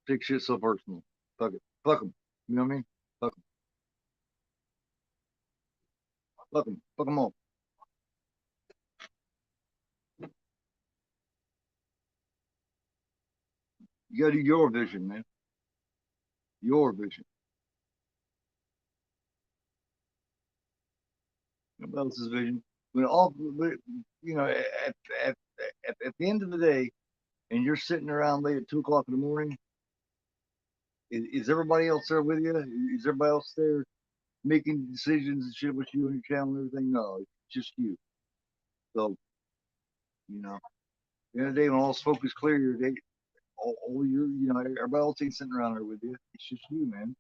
Take shit so personal. Fuck it. Fuck them. You know what I mean? Fuck them. Fuck them. Fuck them all. You gotta do your vision, man. Your vision. Nobody else's vision. When all, you know, at, at the end of the day, and you're sitting around late at 2 o'clock in the morning, is everybody else there with you? Is everybody else there making decisions and shit with you and your channel and everything? No, it's just you. So, you know, at the end of the day, when all smoke is clear, all your, you know, everybody else ain't sitting around there with you. It's just you, man.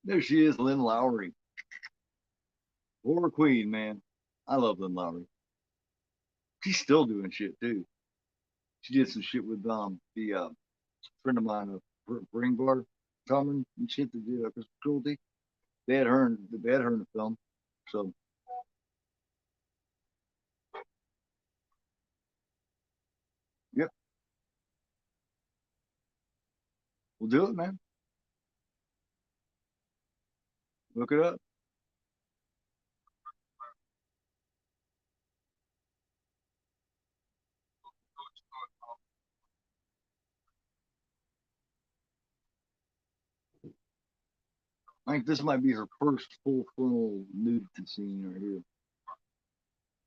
There she is, Lynn Lowry. Horror queen, man. I love Lynn Lowry. She's still doing shit too. She did some shit with the friend of mine, Brain Bar, Tomlin and shit that did Christmas Cruelty. They had her in the film. So yep, we'll do it, man. Look it up. I think this might be her first full frontal nudity scene right here.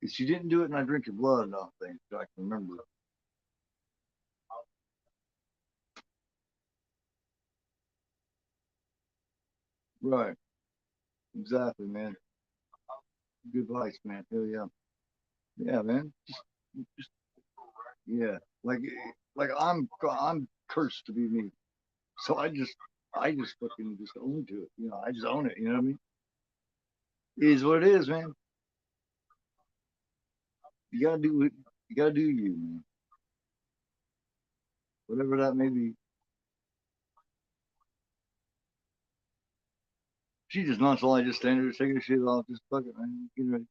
She didn't do it in I Drink Your Blood, I don't think, I can remember. Right. Exactly, man. Good advice, man. Hell yeah. Yeah, man. Just yeah. Like I'm cursed to be me. So I just fucking just own to it. You know, I just own it, you know what I mean? It is what it is, man. You gotta do it. You gotta do you, man. Whatever that may be. She just nonchalantly just standing there taking her shit off, just fuck it, man. Get ready.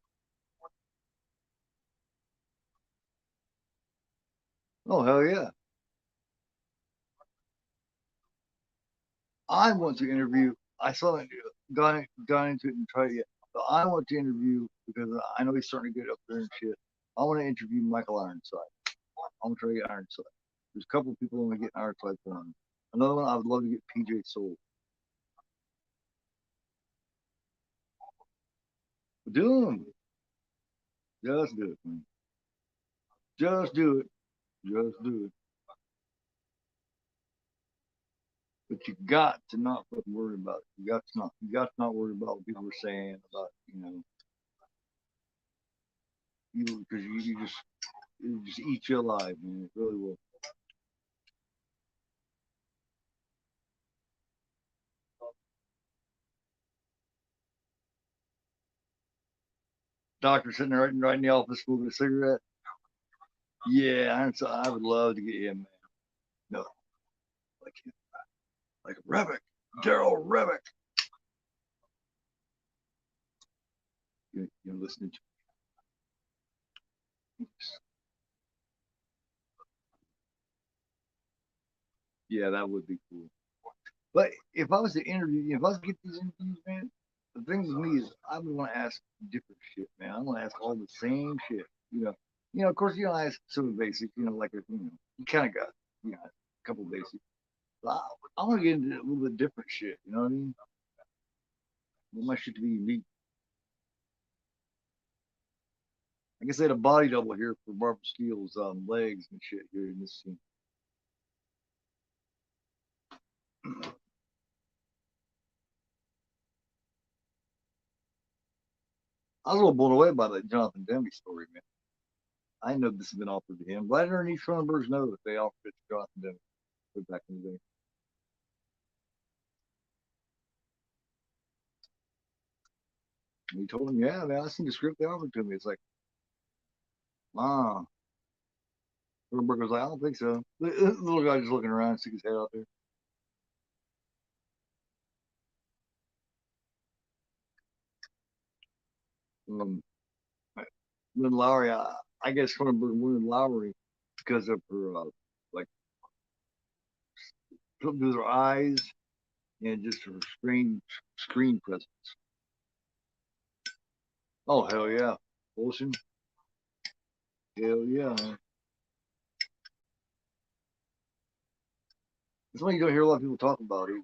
Oh hell yeah. I want to interview. I saw that got into it and tried it yet. But I want to interview because I know he's starting to get up there and shit. I want to interview Michael Ironside. I'm gonna try to get Ironside. There's a couple of people I want to get Ironside from. Another one I would love to get PJ Soul. Do them. Just do it, man. Just do it. Just do it. But you got to not fucking worry about it. You got to not worry about what people are saying about, because you just eat you alive, man. It really will. Doctor sitting there right in the office smoking a cigarette. Yeah, I would love to get him, man. No, like him. Like Revick, Daryl Revick. You're listening to me. Yeah, that would be cool. But if I was to interview, if I was to get these interviews, man, the thing with me is I would want to ask different shit, man. I want to ask all the same shit, of course, I ask some basic, like you kind of got, a couple of basics. But I want to get into a little bit different shit. You know what I mean? I want my shit to be unique. I guess they had a body double here for Barbara Steele's legs and shit here in this scene. I was a little blown away by that Jonathan Demme story, man. I know this has been offered to him, but I didn't need Cronenbergs know that they offered it to Jonathan Demme back in the day. And he told him, yeah, man, I seen the script they offered to me. It's like, ah. Cronenberg was like, I don't think so. The little guy just looking around, sticking his head out there. Lynn Lowry, I guess Cronenberg wanted Lowry because of her, like, something to her eyes and just her screen presence. Oh, hell yeah. Olsen? Hell yeah, man. That's why you don't hear a lot of people talk about it,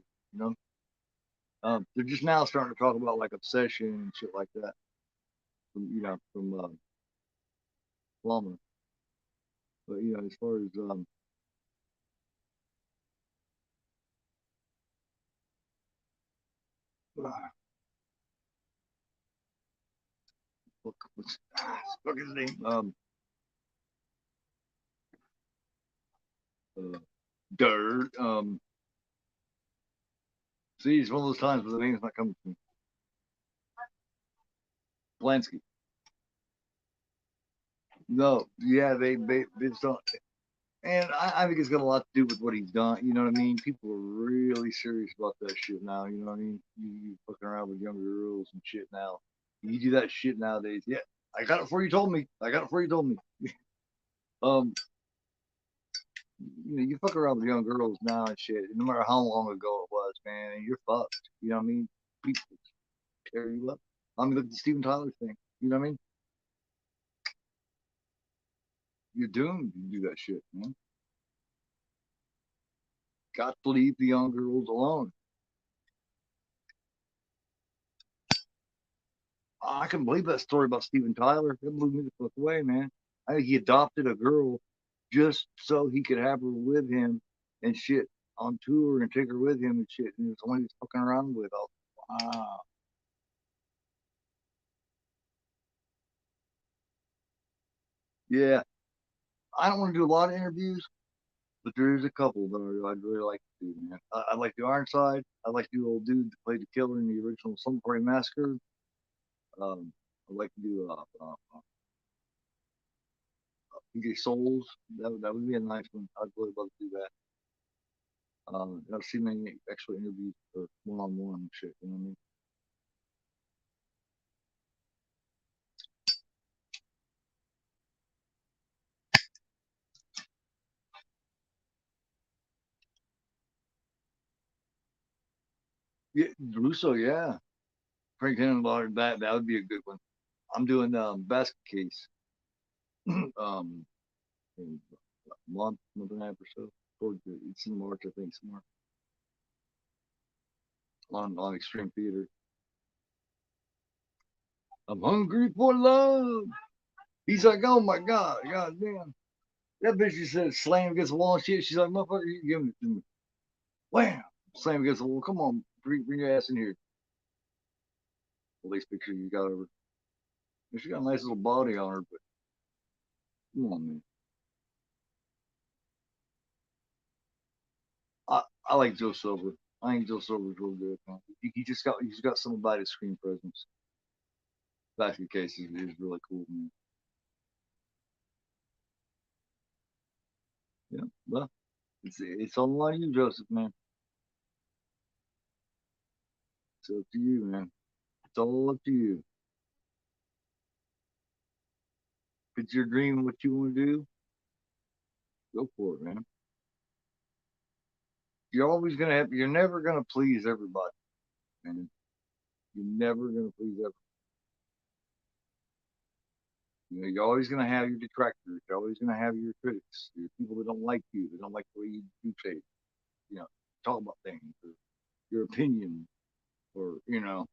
they're just now starting to talk about like obsession and shit like that. From Plummer. But as far as what's his name? Dirt. See, it's one of those times where the name's not coming to me. Blansky. No, yeah, they don't. And I think it's got a lot to do with what he's done. You know what I mean? People are really serious about that shit now. You know what I mean? You fucking around with younger girls and shit now. You do that shit nowadays. Yeah, I got it before you told me. You fuck around with young girls now and shit. No matter how long ago it was, man, you're fucked. You know what I mean? People tear you up. I mean, look at the Steven Tyler thing. You know what I mean? You're doomed to do that shit, man. Got to leave the young girls alone. I can believe that story about Steven Tyler. It blew me the fuck away, man. I think he adopted a girl just so he could have her with him and shit on tour and take her with him and shit. And it's the one he's fucking around with. Wow. Yeah. I don't want to do a lot of interviews, but there is a couple that I'd really like to do, man. I'd like to do Ironside. I'd like to do old dude that played the killer in the original Slumber Party Massacre. I'd like to do PJ Souls. That would be a nice one. I'd really love to do that. I've seen many actual interviews for one-on-one shit. You know what I mean? Yeah, Russo, yeah. Frank Henenlotter, that would be a good one. I'm doing Basket Case in a month and a half or so. It's in March, I think, somewhere on Extreme Theater. I'm hungry for love. He's like, oh my god, god damn. That bitch just said slam against the wall and shit. She's like, motherfucker, you giving it to me. Wham! Slam against the wall. Come on, bring your ass in here. At least picture you got over. She got a nice little body on her, but come on, man. I like Joe Silver. I think Joe Silver's real good. Man. He's got some about his screen presence. Basket Case is really cool, man. Yeah, well, it's all on you, Joseph, man. It's up to you, man. It's all up to you. If it's your dream, what you want to do, go for it, man. You're never gonna please everybody, man. You're never gonna please everybody. You know, you're always gonna have your detractors. You're always gonna have your critics. Your people that don't like you. That don't like the way you do things. You know, talk about things or your opinion, or you know,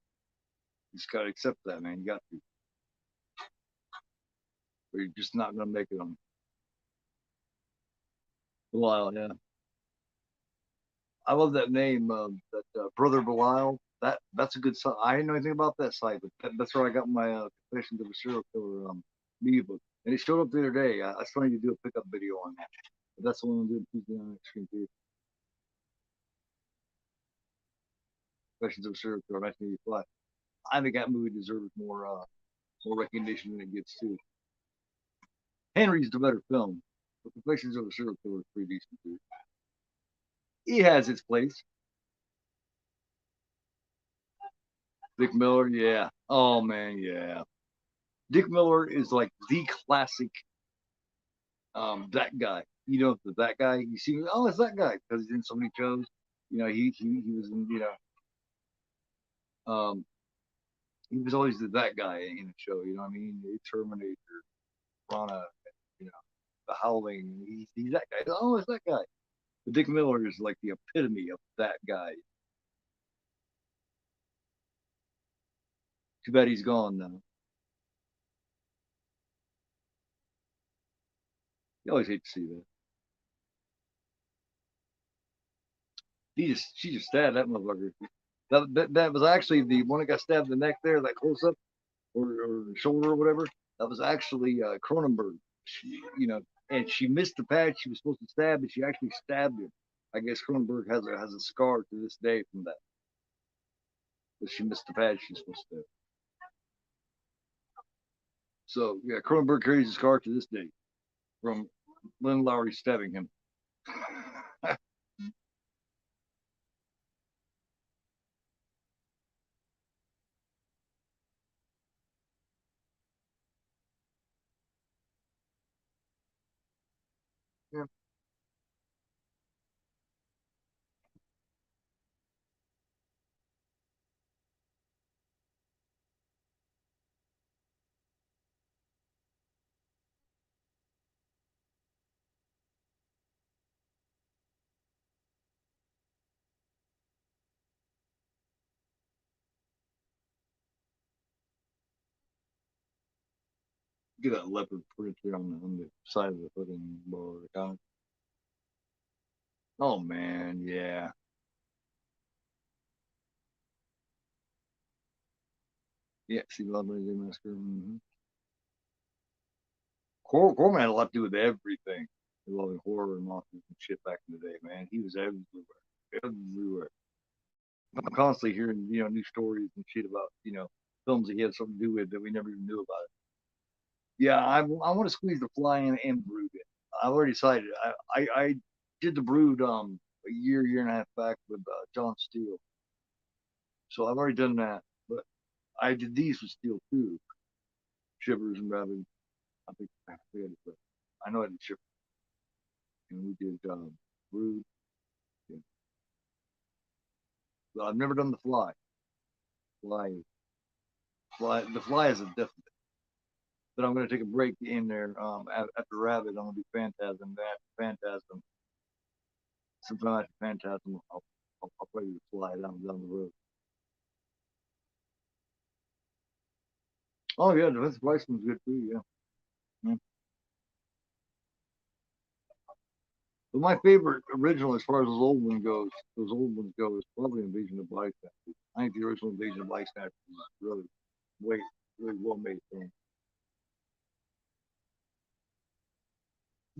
you just gotta accept that, man. You got to, or you're just not gonna make it on Belial. Yeah, I love that name. Brother Belial. That's a good site. I didn't know anything about that site, but that's where I got my Confessions of a Serial Killer media book, and it showed up the other day. I was trying to do a pickup video on that. But that's the one I'm doing Tuesday on Extreme Theater. Confessions of a Serial Killer, 1985. I think that movie deserves more recognition than it gets too. Henry's the better film, but Confessions of a Serial Killer is pretty decent too. He has its place. Dick Miller, yeah. Oh man, yeah. Dick Miller is like the classic that guy. You know, that guy. You see, oh, it's that guy because he's in so many shows. You know, he was in, you know, he was always that guy in the show. You know what I mean? Terminator, Rana, you know, The Howling. He's that guy. Oh, it's that guy. But Dick Miller is like the epitome of that guy. Too bad he's gone now. You always hate to see that. She just stabbed that motherfucker. That was actually the one that got stabbed in the neck there, that close up or shoulder or whatever. That was actually Cronenberg. You know, and she missed the pad she was supposed to stab, but she actually stabbed him. I guess Cronenberg has a scar to this day from that. But she missed the pad she's supposed to. So yeah, Cronenberg carries a scar to this day from Lynn Lowry stabbing him. Yeah. Get that leopard print here on the side of the fucking bar account. Oh man, yeah. Yeah, see Lowry Massacre. Mm-hmm. Corman had a lot to do with everything. Loving horror and monsters and shit back in the day, man. He was everywhere. Everywhere. I'm constantly hearing, new stories and shit about, films that he had something to do with that we never even knew about. Yeah, I want to squeeze the Fly in and Brood in. I've already decided. I did the Brood a year and a half back with John Steele. So I've already done that. But I did these with Steele too. Shivers and Rabbit. I think I forget it, but I know I did Shivers. And we did Brood. Yeah. But I've never done the Fly. The Fly is a definite. But I'm going to take a break in there. After Rabbit, I'm going to do Phantasm. Phantasm. Sometime after Phantasm, I'll probably fly down the road. Oh yeah, Defensive Weissman's good too. Yeah. But my favorite original, as far as those old ones go, is probably Invasion of Bystanders. I think the original Invasion of Bystanders is really well made film.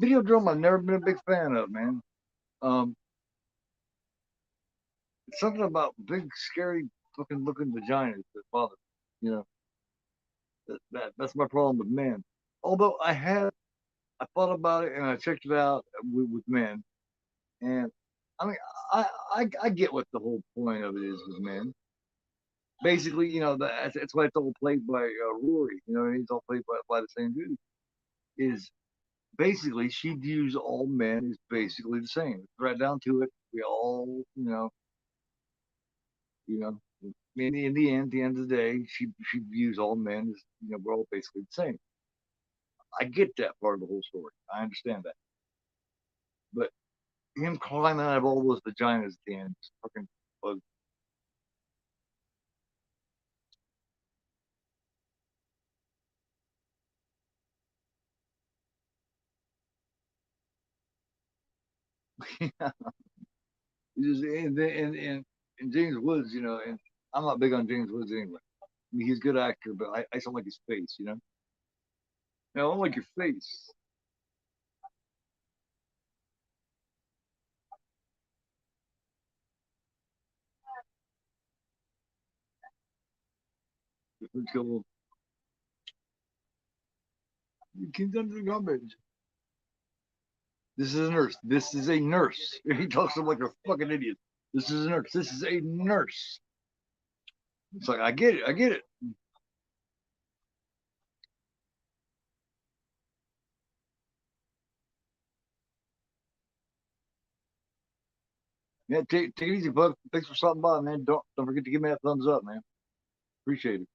Videodrome, I've never been a big fan of, man. It's something about big, scary, fucking looking vaginas that bothers me. That's my problem with men. Although I thought about it and I checked it out with men, and I mean, I get what the whole point of it is with men. Basically, that's why it's all played by Rory. He's all played by the same dude. Is basically she views all men as basically the same. Right down to it, we all, in the end of the day, she views all men as we're all basically the same. I get that part of the whole story. I understand that, but him climbing out of all those vaginas at the end is fucking bug. And James Woods, and I'm not big on James Woods anyway. I mean, he's a good actor, but I don't like his face, I don't like your face. You keep them the garbage. This is a nurse. This is a nurse. He talks to him like a fucking idiot. This is a nurse. This is a nurse. It's like, I get it. I get it. Yeah, take it easy, bud. Thanks for stopping by, man. Don't forget to give me that thumbs up, man. Appreciate it.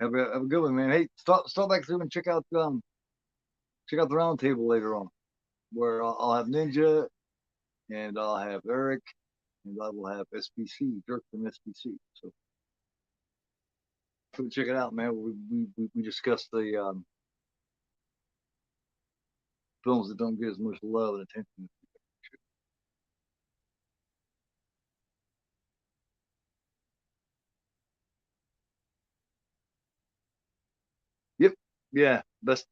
Have a good one, man. Hey, stop back through and check out the round table later on, where I'll have Ninja, and I'll have Eric, and I will have SPC, Dirk from SPC. So check it out, man. We discussed the films that don't get as much love and attention. Yep. Yeah. Best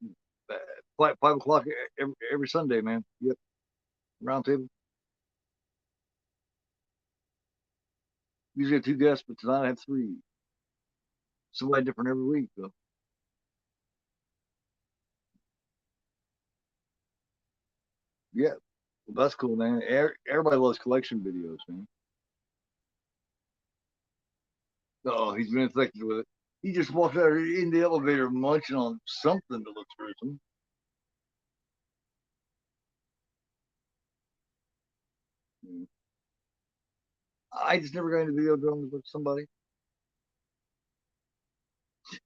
5 o'clock every Sunday, man. Yep. Round table. Usually have 2 guests, but tonight I have 3. Somebody different every week, though. Yeah. Well, that's cool, man. Everybody loves collection videos, man. Oh, he's been infected with it. He just walked out in the elevator munching on something that looks gruesome. I just never got into video drones with somebody.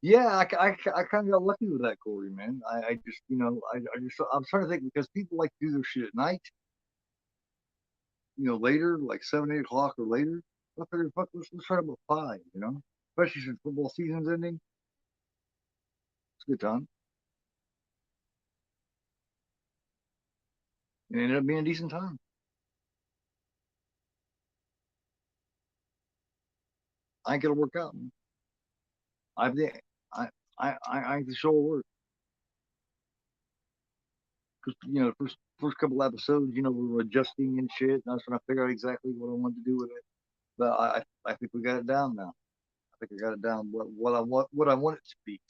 Yeah, I kind of got lucky with that, Corey, man. I just, I'm trying to think because people like to do their shit at night, later, like 7, 8 o'clock or later. I figured, fuck, let's try about 5, especially since football season's ending. It's a good time. It ended up being a decent time. I ain't gonna work out. Man. I think the show will work. Cause first couple episodes, we were adjusting and shit, and I was trying to figure out exactly what I wanted to do with it. But I think we got it down now. I think I got it down what I want it to be.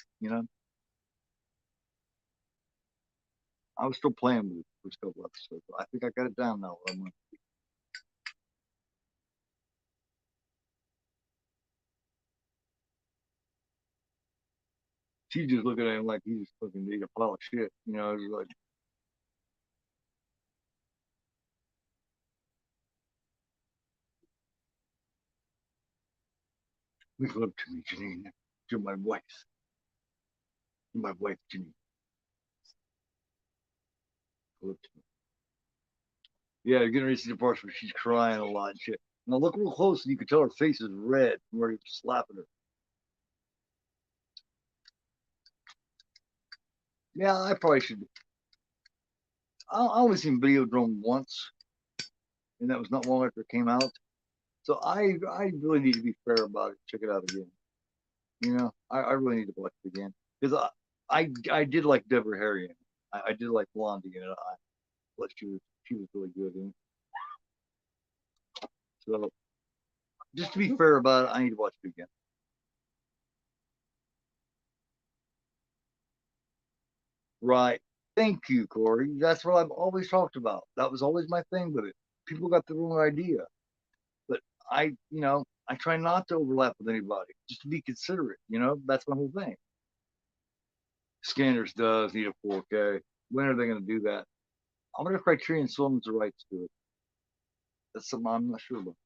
I was still playing with the first couple episodes. But I think I got it down now. What I want it to be. She's just looking at him like he's fucking a pile of shit. It's like. Make love to me, Janine. You're my wife. You're my wife, Janine. Love to me. Yeah, you're getting ready to see the parts where she's crying a lot and shit. Now look real close and you can tell her face is red from where you're slapping her. Yeah, I probably should. I only seen Videodrome once, and that was not long after it came out. So I really need to be fair about it. Check it out again. I really need to watch it again because I did like Deborah Harry in it. I did like Blondie in it. But she was really good in it. So just to be fair about it, I need to watch it again. Right. Thank you, Corey. That's what I've always talked about. That was always my thing with it. People got the wrong idea. But I try not to overlap with anybody, just to be considerate, that's my whole thing. Scanners does need a 4K. When are they going to do that? I wonder if Criterion still owns the rights to it. That's something I'm not sure about.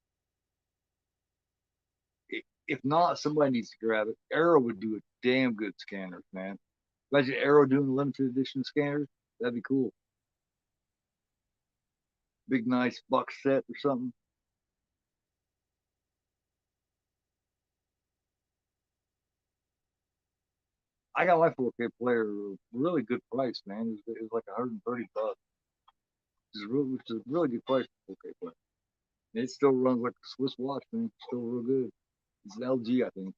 If not, somebody needs to grab it. Arrow would do a damn good scanners, man. Imagine Arrow doing limited edition scanners. That'd be cool. Big nice box set or something. I got my 4K player really good price, man. It was like $130. Which is a really good price for 4K player. And it still runs like a Swiss watch, man. It's still real good. It's an LG, I think.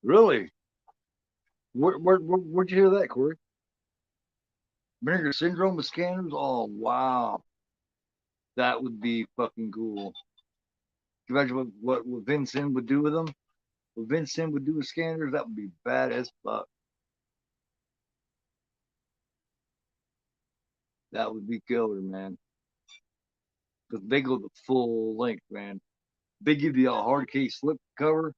Really? Where'd you hear that, Corey? Vinegar Syndrome with scanners? Oh, wow. That would be fucking cool. Can you imagine what Vincent would do with them? What Vincent would do with scanners? That would be bad as fuck. That would be killer, man. Because they go the full length, man. They give you a hard case slip cover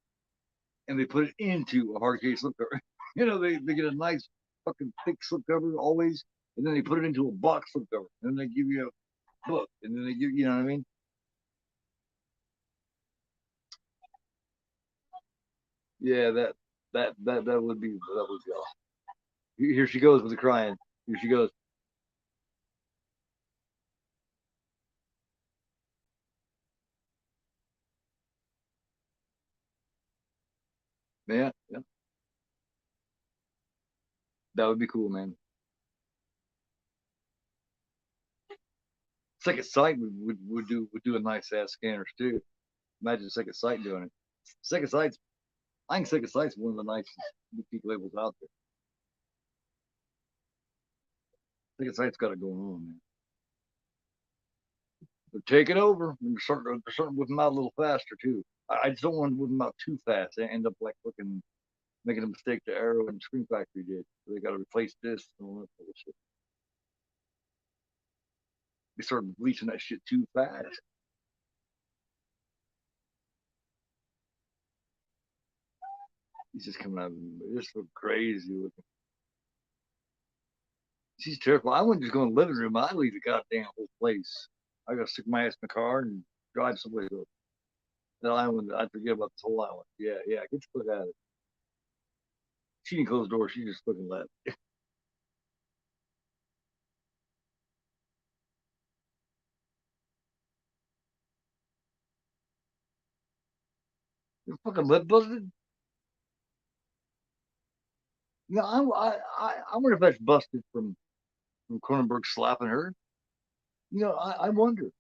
and they put it into a hard case slip cover. They get a nice fucking thick slip cover always, and then they put it into a box slip cover, and then they give you a book, and then they give you know what I mean? Yeah, that would be awesome. Here she goes with the crying. Here she goes. Yeah, yeah. That would be cool, man. Second Sight would do a nice ass scanners too. Imagine Second Sight doing it. Second Sight's I think Second Sight's one of the nicest boutique labels out there. Second Sight's got it going on, man. They're taking over. They're starting to whip them out a little faster too. I just don't want to whip them out too fast. They end up like fucking making a mistake the Arrow and Screen Factory did. They got to replace this and all that sort of shit. They started releasing that shit too fast. He's just coming out of this so crazy looking. She's terrible. I wouldn't just go in the living room. I'd leave the goddamn whole place. I gotta stick my ass in the car and drive someplace else. That island, I'd forget about this whole island. Yeah, get the fuck out of it. She didn't close the door. She just fucking left. Your fucking lip busted. You know, I wonder if that's busted from Cronenberg slapping her. You know, I wonder.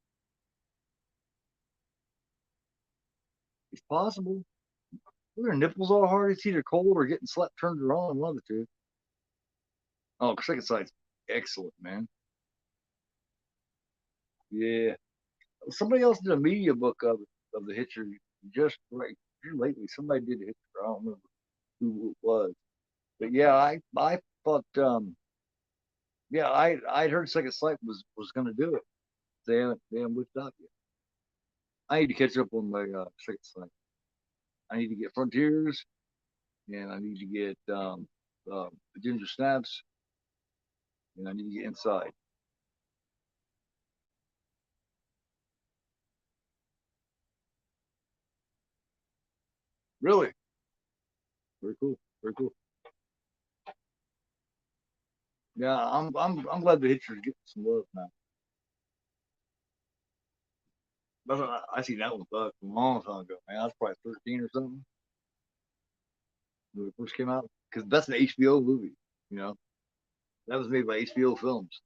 It's possible. Her nipples all hard. It's either cold or getting slapped turned her on. One of the two. Oh, second sight's excellent, man. Yeah. Somebody else did a media book of the Hitcher just right here lately. Somebody did a Hitcher. I don't remember who it was. But yeah, I thought yeah, I'd heard Second Sight was gonna do it. They haven't whipped out yet. I need to catch up on my Second Sight. I need to get Frontiers, and I need to get Ginger Snaps, and I need to get Inside. Really? Very cool. Very cool. Yeah, I'm glad the Hitcher's getting some love now. I seen that one back a long time ago, man. I was probably 13 or something when it first came out. Because that's an HBO movie, you know. That was made by HBO Films.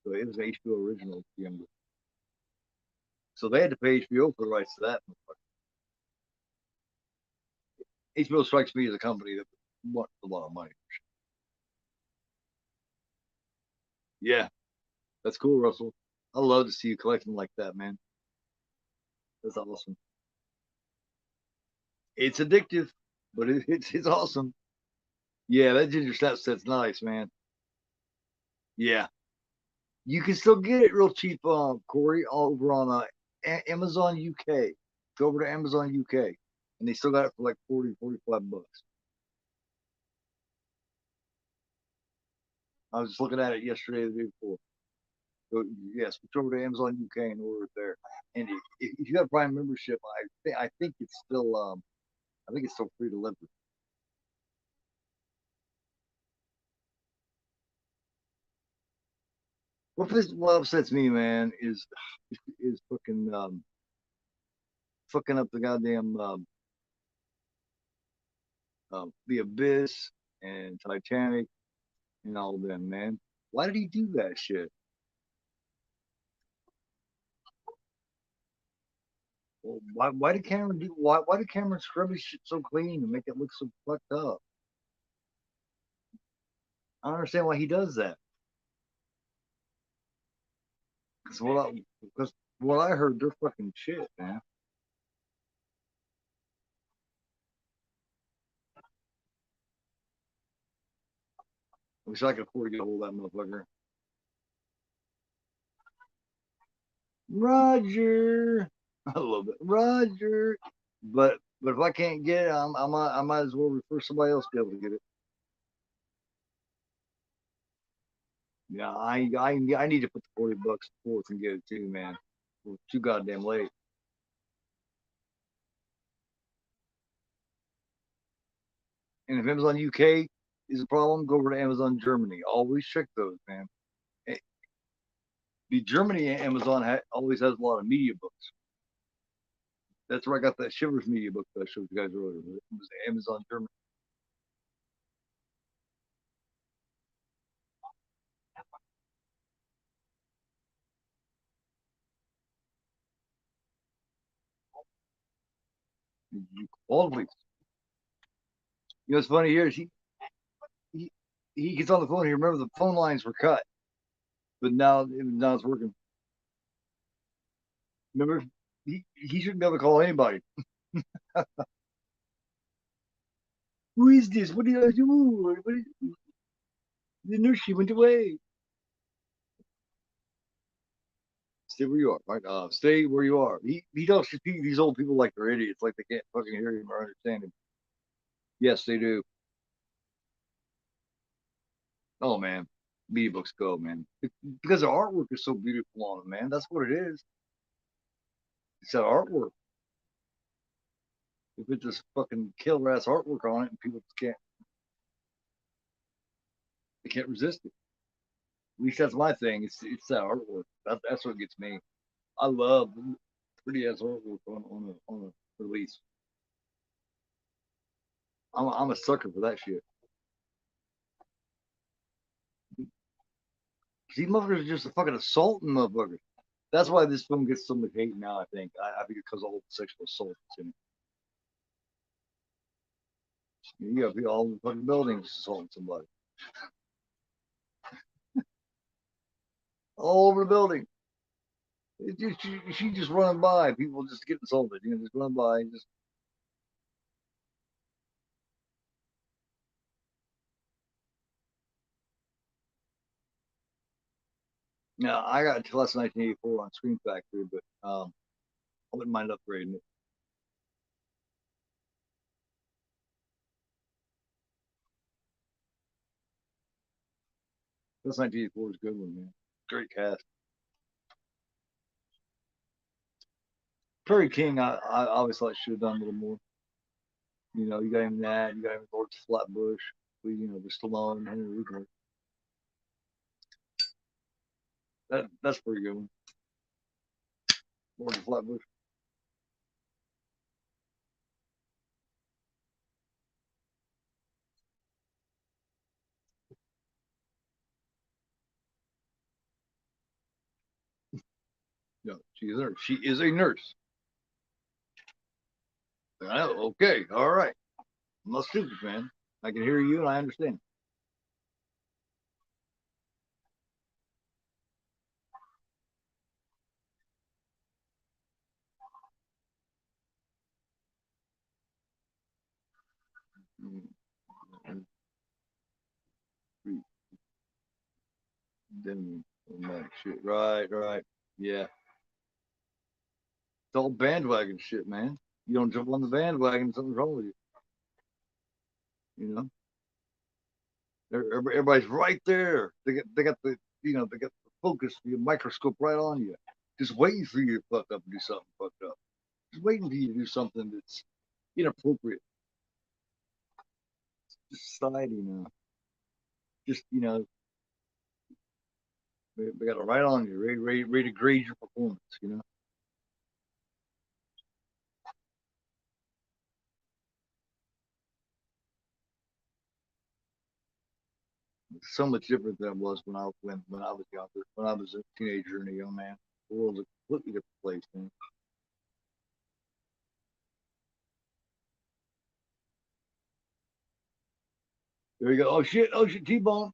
So it was an HBO original. So they had to pay HBO for the rights to that. HBO strikes me as a company that wants a lot of money. Yeah, that's cool, Russell. I love to see you collecting like that, man. That's awesome. It's addictive, but it's awesome. Yeah, that ginger snap set's nice, man. Yeah, you can still get it real cheap, Corey, all over on Amazon UK. Go over to Amazon UK, and they still got it for like 40-45 bucks. I was just looking at it yesterday, the day before. So yeah, switch over to Amazon UK and order it there. And if you got a Prime membership, I think it's still free delivery. What upsets me, man, is fucking up the goddamn the Abyss and Titanic and all of them, man. Why did he do that shit? Well, why did Cameron do why did Cameron scrub his shit so clean and make it look so fucked up? I don't understand why he does that. Because what I heard, they're fucking shit, man. I wish I could afford to get a hold of that motherfucker. Roger, I love it, Roger. But if I can't get it, I might as well refer somebody else to be able to get it. Yeah, I need to put the 40 bucks forth and get it too, man. We're too goddamn late. And if Amazon UK is a problem, go over to Amazon Germany. Always check those, man. The Germany Amazon always has a lot of media books. That's where I got that Shivers media book that I showed you guys earlier. It was Amazon Germany. Always. You know what's funny here is he gets on the phone here. Remember the phone lines were cut, but now it's working. Remember he shouldn't be able to call anybody. Who is this? What did I do? The nurse, she went away. Stay where you are. Right? Stay where you are. He talks to these old people like they're idiots, like they can't fucking hear him or understand him. Yes, they do. Oh man, media books go, man. Because the artwork is so beautiful on them, man. That's what it is. It's that artwork. If it's just fucking killer ass artwork on it, and people can't resist it. At least that's my thing. It's that artwork. That's what gets me. I love pretty ass artwork on release. I'm a sucker for that shit. These motherfuckers are just a fucking assaulting motherfuckers. That's why this film gets so much hate now, I think. I think because of all the sexual assault that's in it. You got people all in the fucking buildings assaulting somebody. All over the building. She just running by. People just get insulted. Just run by. Just. Now, I got until last 1984 on Screen Factory, but I wouldn't mind upgrading it. That's 1984 is a good one, man. Great cast. Perry King, I always thought should have done a little more. You got him that. You got him Lord Flatbush. The Stallone, Henry Winkler. That's pretty good one. Lord Flatbush. No, she is a nurse. She is a nurse. I know. Okay. All right. I'm not stupid, man. I can hear you and I understand. Then shit. Right. Yeah. It's all bandwagon shit, man. You don't jump on the bandwagon, something's wrong with you. Everybody's right there. They got the they got the focus, the microscope right on you, just waiting for you to fuck up and do something fucked up. Just waiting for you to do something that's inappropriate. Society now. Just they got it right on you, ready to grade your performance. It's so much different than it was when I was younger, when I was a teenager and a young man. The world's a completely different place, man. There you go. Oh shit, T-bone.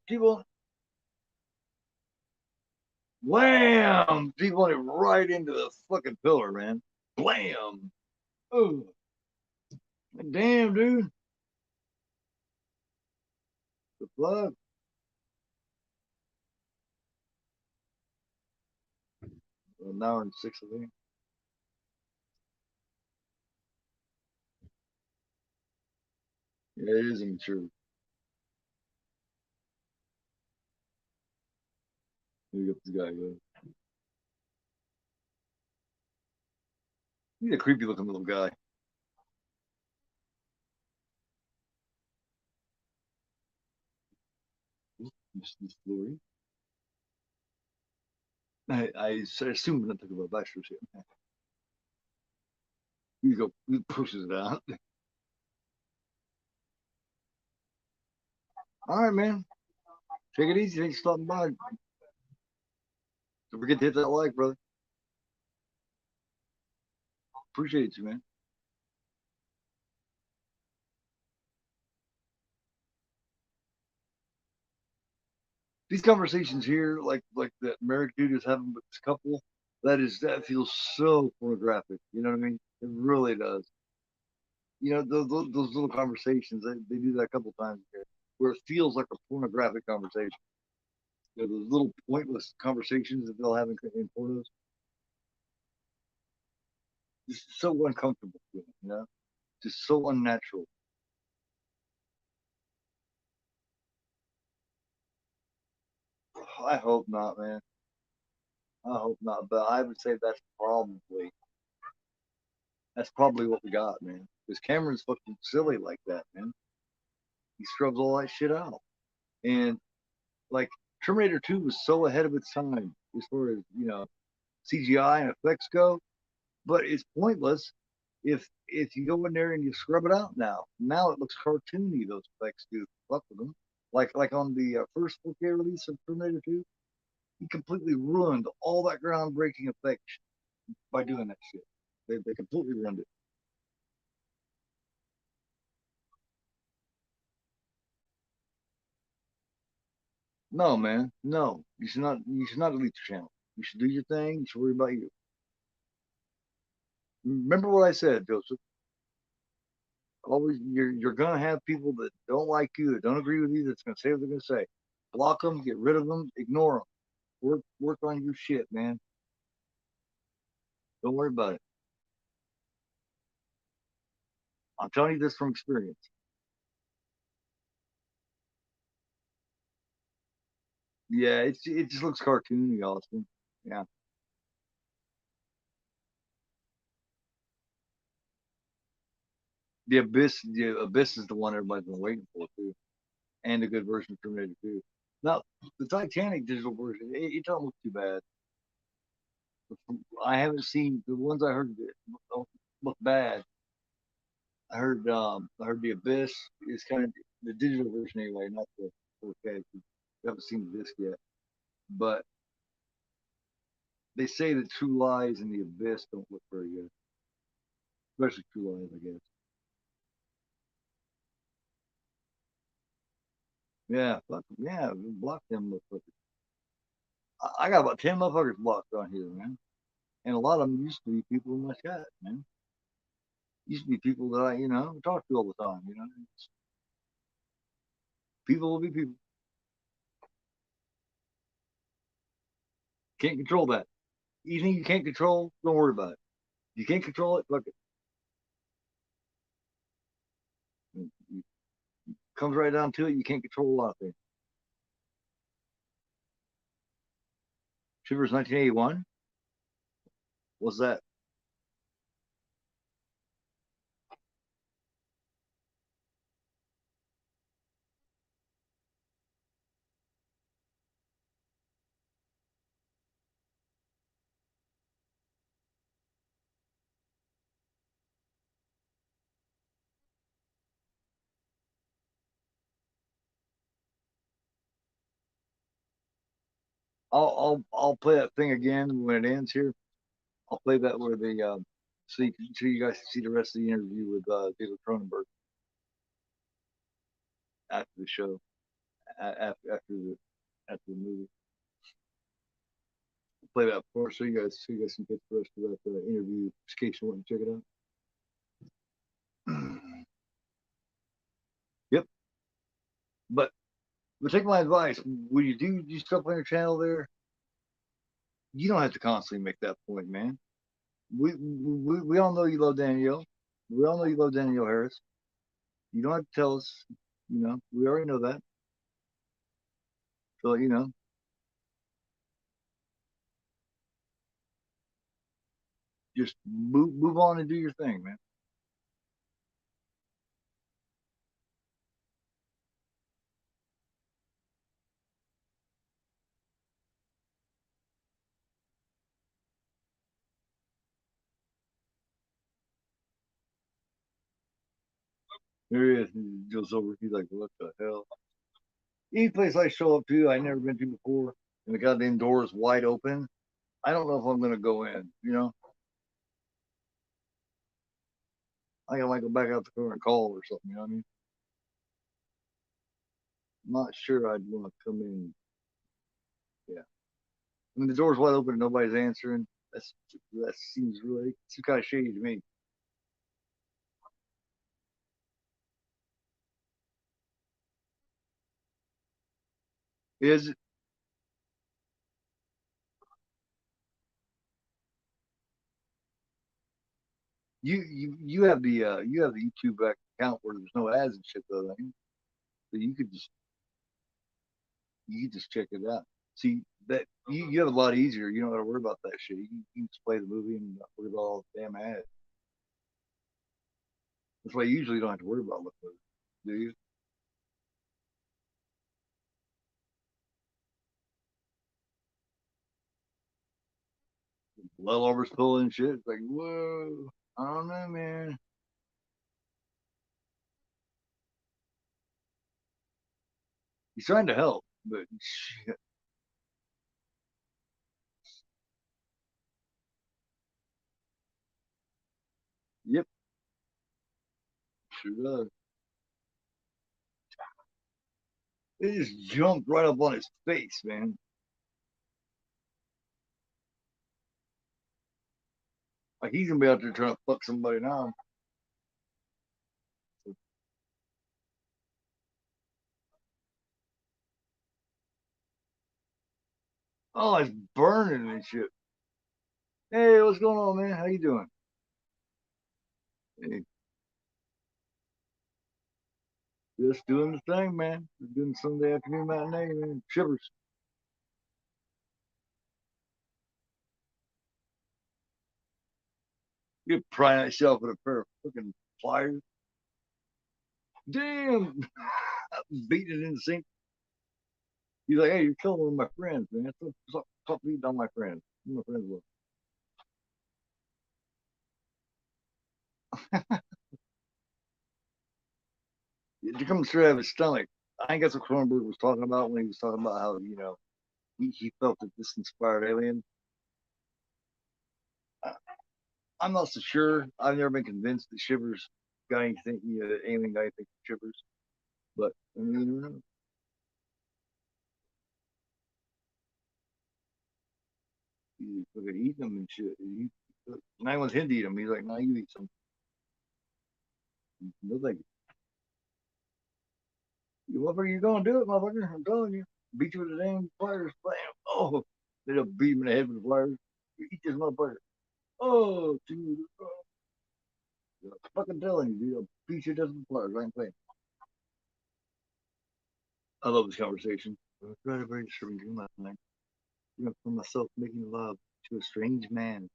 Wham! T-bone it right into the fucking pillar, man. Blam! Oh, damn, dude. The fuck? An hour and 6, I think. Yeah, it is immature. Here you go, this guy goes. He's a creepy looking little guy. Miss Lowry. I assume that took about bachelor's here. You go, he pushes it out. All right, man. Take it easy. Thanks for stopping by. Don't forget to hit that like, brother. Appreciate you, man. These conversations here, like that Merrick dude is having with this couple, that feels so pornographic. You know what I mean? It really does. Those little conversations, they do that a couple times here, where it feels like a pornographic conversation. Those little pointless conversations that they'll have in pornos. Just so uncomfortable, just so unnatural. I hope not, man. I hope not, but I would say that's probably what we got, man. Because Cameron's fucking silly like that, man. He scrubs all that shit out, and like Terminator 2 was so ahead of its time as far as CGI and effects go, but it's pointless If you go in there and you scrub it out now it looks cartoony. Those effects do. Fuck with them. Like on the first 4K release of Terminator 2, he completely ruined all that groundbreaking effect by doing that shit. They completely ruined it. No, man, no. You should not. You should not delete your channel. You should do your thing. You should worry about you. Remember what I said, Joseph. Always, you're gonna have people that don't like you, that don't agree with you, that's gonna say what they're gonna say. Block them, get rid of them, ignore them. Work on your shit, man. Don't worry about it. I'm telling you this from experience. Yeah, it just looks cartoony, Austin. Yeah. The Abyss is the one everybody's been waiting for too, and a good version of Terminator 2. Now, the Titanic digital version, it don't look too bad. I haven't seen the ones I heard that don't look bad. I heard the Abyss is kind of the digital version anyway, not the 4K. I haven't seen the disc yet, but they say that True Lies and the Abyss don't look very good, especially True Lies, I guess. Yeah, fuck, yeah, block them motherfuckers. I got about 10 motherfuckers blocked on here, man, and a lot of them used to be people in my chat, man. Used to be people that I, talk to all the time. People will be people. Can't control that. Anything you can't control, don't worry about it. You can't control it, fuck it. It comes right down to it. You can't control a lot of things. Shivers 1981. What's that? I'll play that thing again when it ends here. I'll play that where the so you guys can see the rest of the interview with David Cronenberg after the show, after the movie. I'll play that for so you guys can get the rest of that interview in case you want to check it out. Yep. But take my advice. When you do stuff on your channel there, you don't have to constantly make that point, man. We all know you love Danielle. We all know you love Danielle Harris. You don't have to tell us. We already know that. So just move on and do your thing, man. There he is. He goes over. He's like, "What the hell?" Any place I show up to, I never been to before, and the goddamn door is wide open. I don't know if I'm gonna go in. I might go back out the car and call or something. You know what I mean? I'm not sure I'd want to come in. Yeah. When the door's wide open and nobody's answering, that seems really it's kind of shady to me. Is you have the YouTube account where there's no ads and shit though, right? So you could just check it out. See that you have a lot easier. You don't got to worry about that shit. You can just play the movie and not worry about all the damn ads. That's why you usually don't have to worry about looking at it, do you? Well, over pulling shit. It's like whoa. I don't know, man. He's trying to help, but shit. Yep, sure does. It just jumped right up on his face, man. Like he's gonna be out there trying to fuck somebody now. Oh, it's burning and shit. Hey, what's going on, man? How you doing? Hey, just doing the thing, man. Just doing Sunday afternoon matinee, man. Shivers. You're prying yourself with a pair of fucking pliers. Damn, beating it in the sink. He's like, hey, you're killing one of my friends, man. Stop beating on my friends. Who my friends were. It comes straight out of his stomach. I think that's what Cronenberg was talking about when he was talking about how, he felt that this inspired Alien. I'm not so sure. I've never been convinced that Shivers got anything, the Alien guy thinks Shivers. But, I mean, you know. He's fucking eating them and shit. No one's him to eat them. He's like, no, you eat some. No, thank you. Whatever you gonna do it, motherfucker. I'm telling you. Beat you with the damn pliers. Bam. Oh, they don't beat him in the head with the pliers. You eat this motherfucker. Oh, dude. Oh. I'm fucking telling you, dude. I'll beat you to the pliers. I ain't playing. I love this conversation. It's very, very disturbing dream last night. For myself making love to a strange man.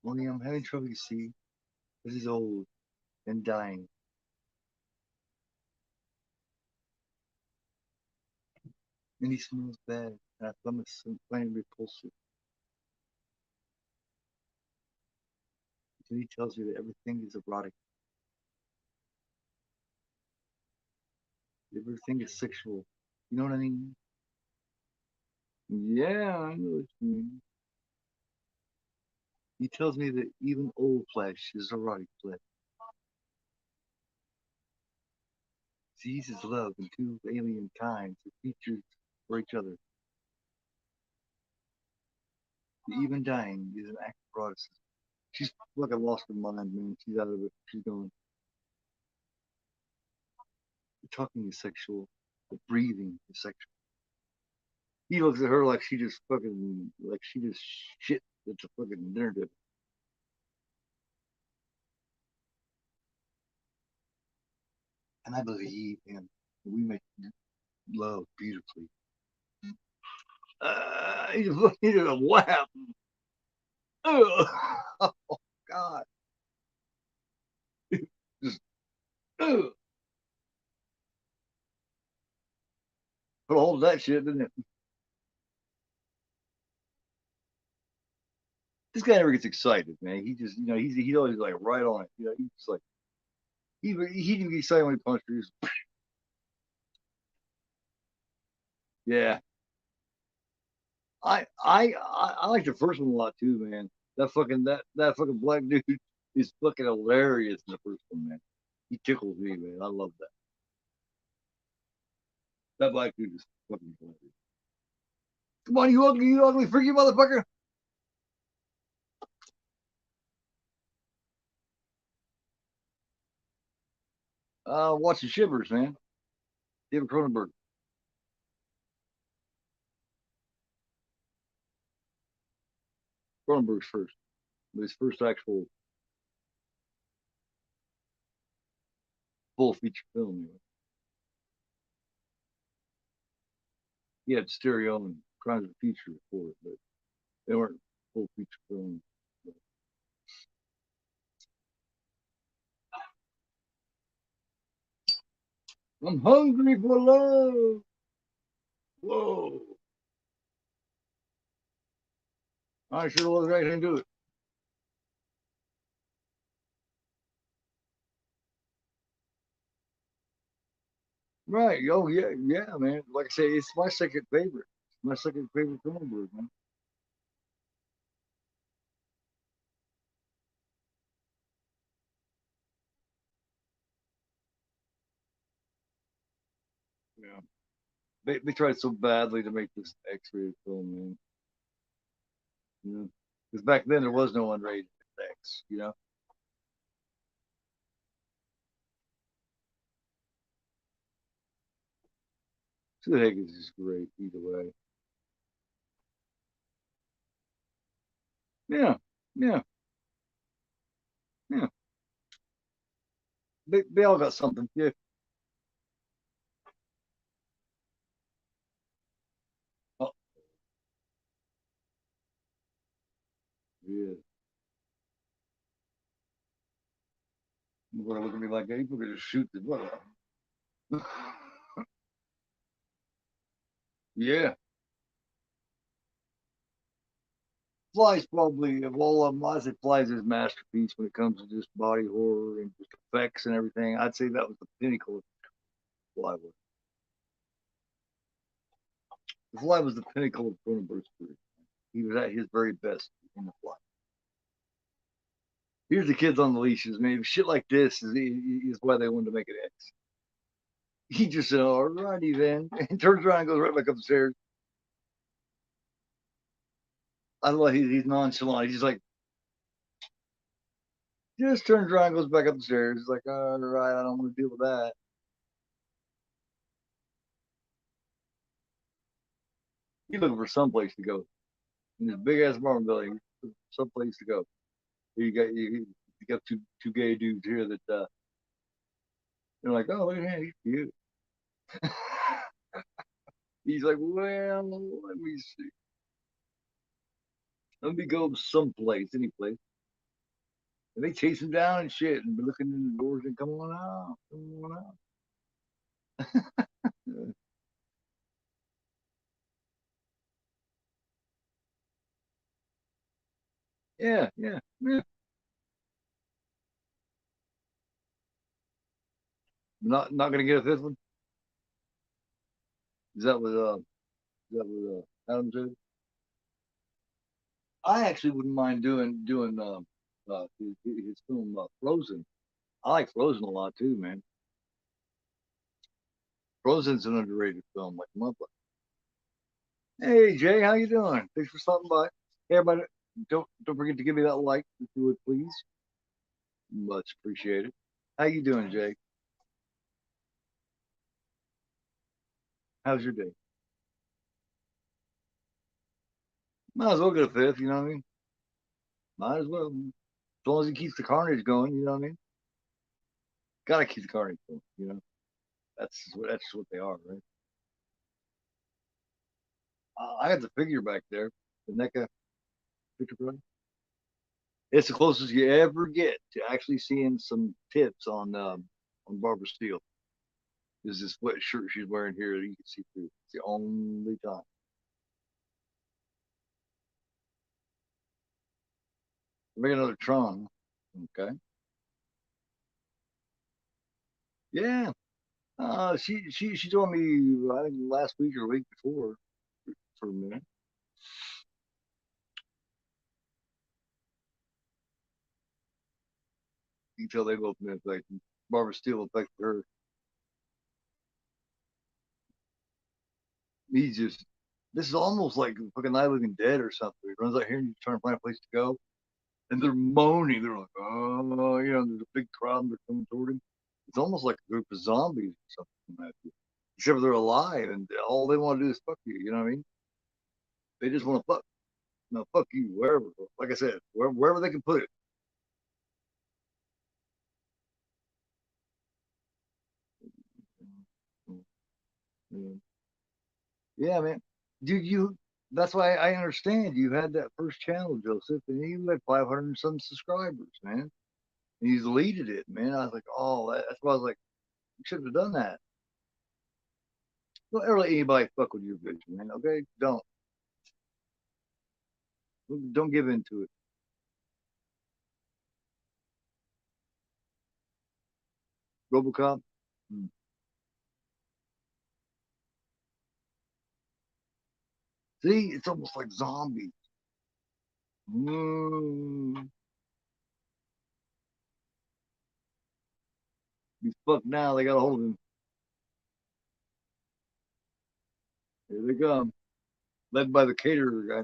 Only I'm having trouble, you see, because he's old and dying. And he smells bad, and I find repulsive. Then he tells me that everything is erotic. Everything is sexual. You know what I mean? Yeah, I know what you mean. He tells me that even old flesh is erotic flesh. Sees his love in two alien kinds of features for each other. The even dying is an act of eroticism. She's fucking lost her mind, man. She's out of it. She's going. The talking is sexual. The breathing is sexual. He looks at her like she just shit that's a fucking dinner table. And I believe him. We make love beautifully. He just laughed. Oh God. Just, put a hold of that shit, didn't it? This guy never gets excited, man. He just, he's always like right on it. He's just like he didn't get excited when he punched her. Yeah. I like the first one a lot too, man. That fucking black dude is fucking hilarious in the first one, man. He tickles me, man. I love that. That black dude is fucking hilarious. Come on, you ugly freaky motherfucker. Watching Shivers, man. David Cronenberg. Cronenberg's first. His first actual full feature film. He had stereo and Crimes of the Future for it, but they weren't full feature films. I'm hungry for love. Whoa. I sure wasn't right into it. Right. Oh yeah, yeah, man. Like I say, it's my second favorite. My second favorite Cronenberg, man. Yeah. They tried so badly to make this X-rated film, man. You know, because back then there was no unrated X. You know. So the heck is just great either way. Yeah. Yeah. Yeah. They all got something. Yeah. Oh, yeah. You're gonna look at me like, hey, you're gonna shoot the what? Yeah. Fly's probably of all of them. I say Fly's his masterpiece when it comes to just body horror and just effects and everything. I'd say that was the pinnacle of Fly. The Fly was the pinnacle of Cronenberg's career. He was at his very best in the Fly. Here's the kids on the leashes, man. Shit like this is why they wanted to make it X. He just said, "All righty then," and turns around and goes right back upstairs. I love he's nonchalant. He's like, just turns around and goes back upstairs. He's like, all right, I don't want to deal with that. He's looking for someplace to go. In this big ass apartment building, someplace to go. You got two gay dudes here that they're like, oh look at him, he's cute. He's like, well, let me see. Let me go someplace, any place. And they chase him down and shit and be looking in the doors and come on out, come on out. Yeah, yeah, yeah. Not gonna get a fifth one. Is that what Adam said? I actually wouldn't mind doing his film Frozen. I like Frozen a lot too, man. Frozen's an underrated film, like a month. Hey Jay, how you doing? Thanks for stopping by. Hey everybody, don't forget to give me that like if you would please. Much appreciated. How you doing, Jay? How's your day? Might as well get a fifth, you know what I mean? Might as well. As long as he keeps the carnage going, you know what I mean? Gotta keep the carnage going, you know. That's what they are, right? I got the figure back there, the NECA picture frame. It's the closest you ever get to actually seeing some tips on Barbara Steele. Is this what shirt she's wearing here that you can see through? It's the only time. Make another Tron. Okay. Yeah. She told me I think last week or week before for a minute. You can tell they both been affected. Barbara Steele affected her. He's just this is almost like fucking Night Living Dead or something. He runs out here and he's trying to find a place to go. And they're moaning. They're like, oh, you know, there's a big crowd and they're coming toward him. It's almost like a group of zombies or something like that. Except they're alive and all they want to do is fuck you. You know what I mean? They just want to fuck. No, fuck you, wherever. Like I said, wherever they can put it. Yeah, man. Dude, that's why I understand you had that first channel, Joseph, and you had 500 and some subscribers, man. And you deleted it, man. I was like, oh, that's why I was like, you should have done that. Don't ever let anybody fuck with your vision, man. Okay, don't. Don't give in to it. RoboCop. See, it's almost like zombies. He's fucked now. They gotta hold him. Here they come, led by the caterer guy.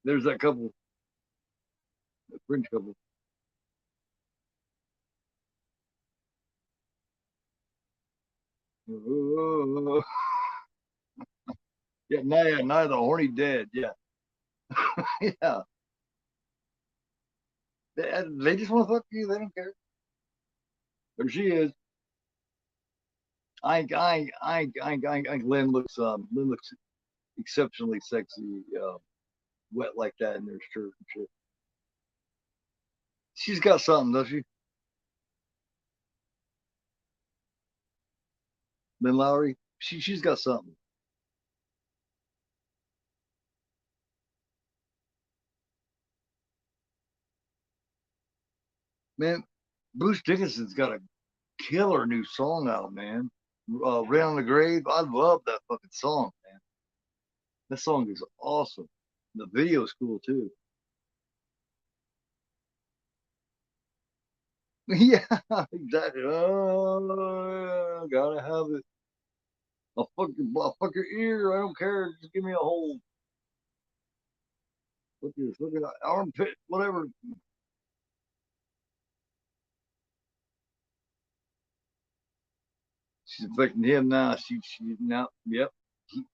There's that couple, the French couple. Yeah, now the horny dead. Yeah, yeah. They just want to fuck you. They don't care. There she is. Lynn looks exceptionally sexy, wet like that in their shirt and shit. She's got something, doesn't she? Lynn Lowry. She's got something. Man, Bruce Dickinson's got a killer new song out, man. Rain on the Grave. I love that fucking song, man. That song is awesome. The video's cool too. Yeah, exactly. Oh, gotta have it. I'll fuck your ear. I don't care. Just give me a hole. Look at that armpit, whatever. She's infecting him now. She now. Yep.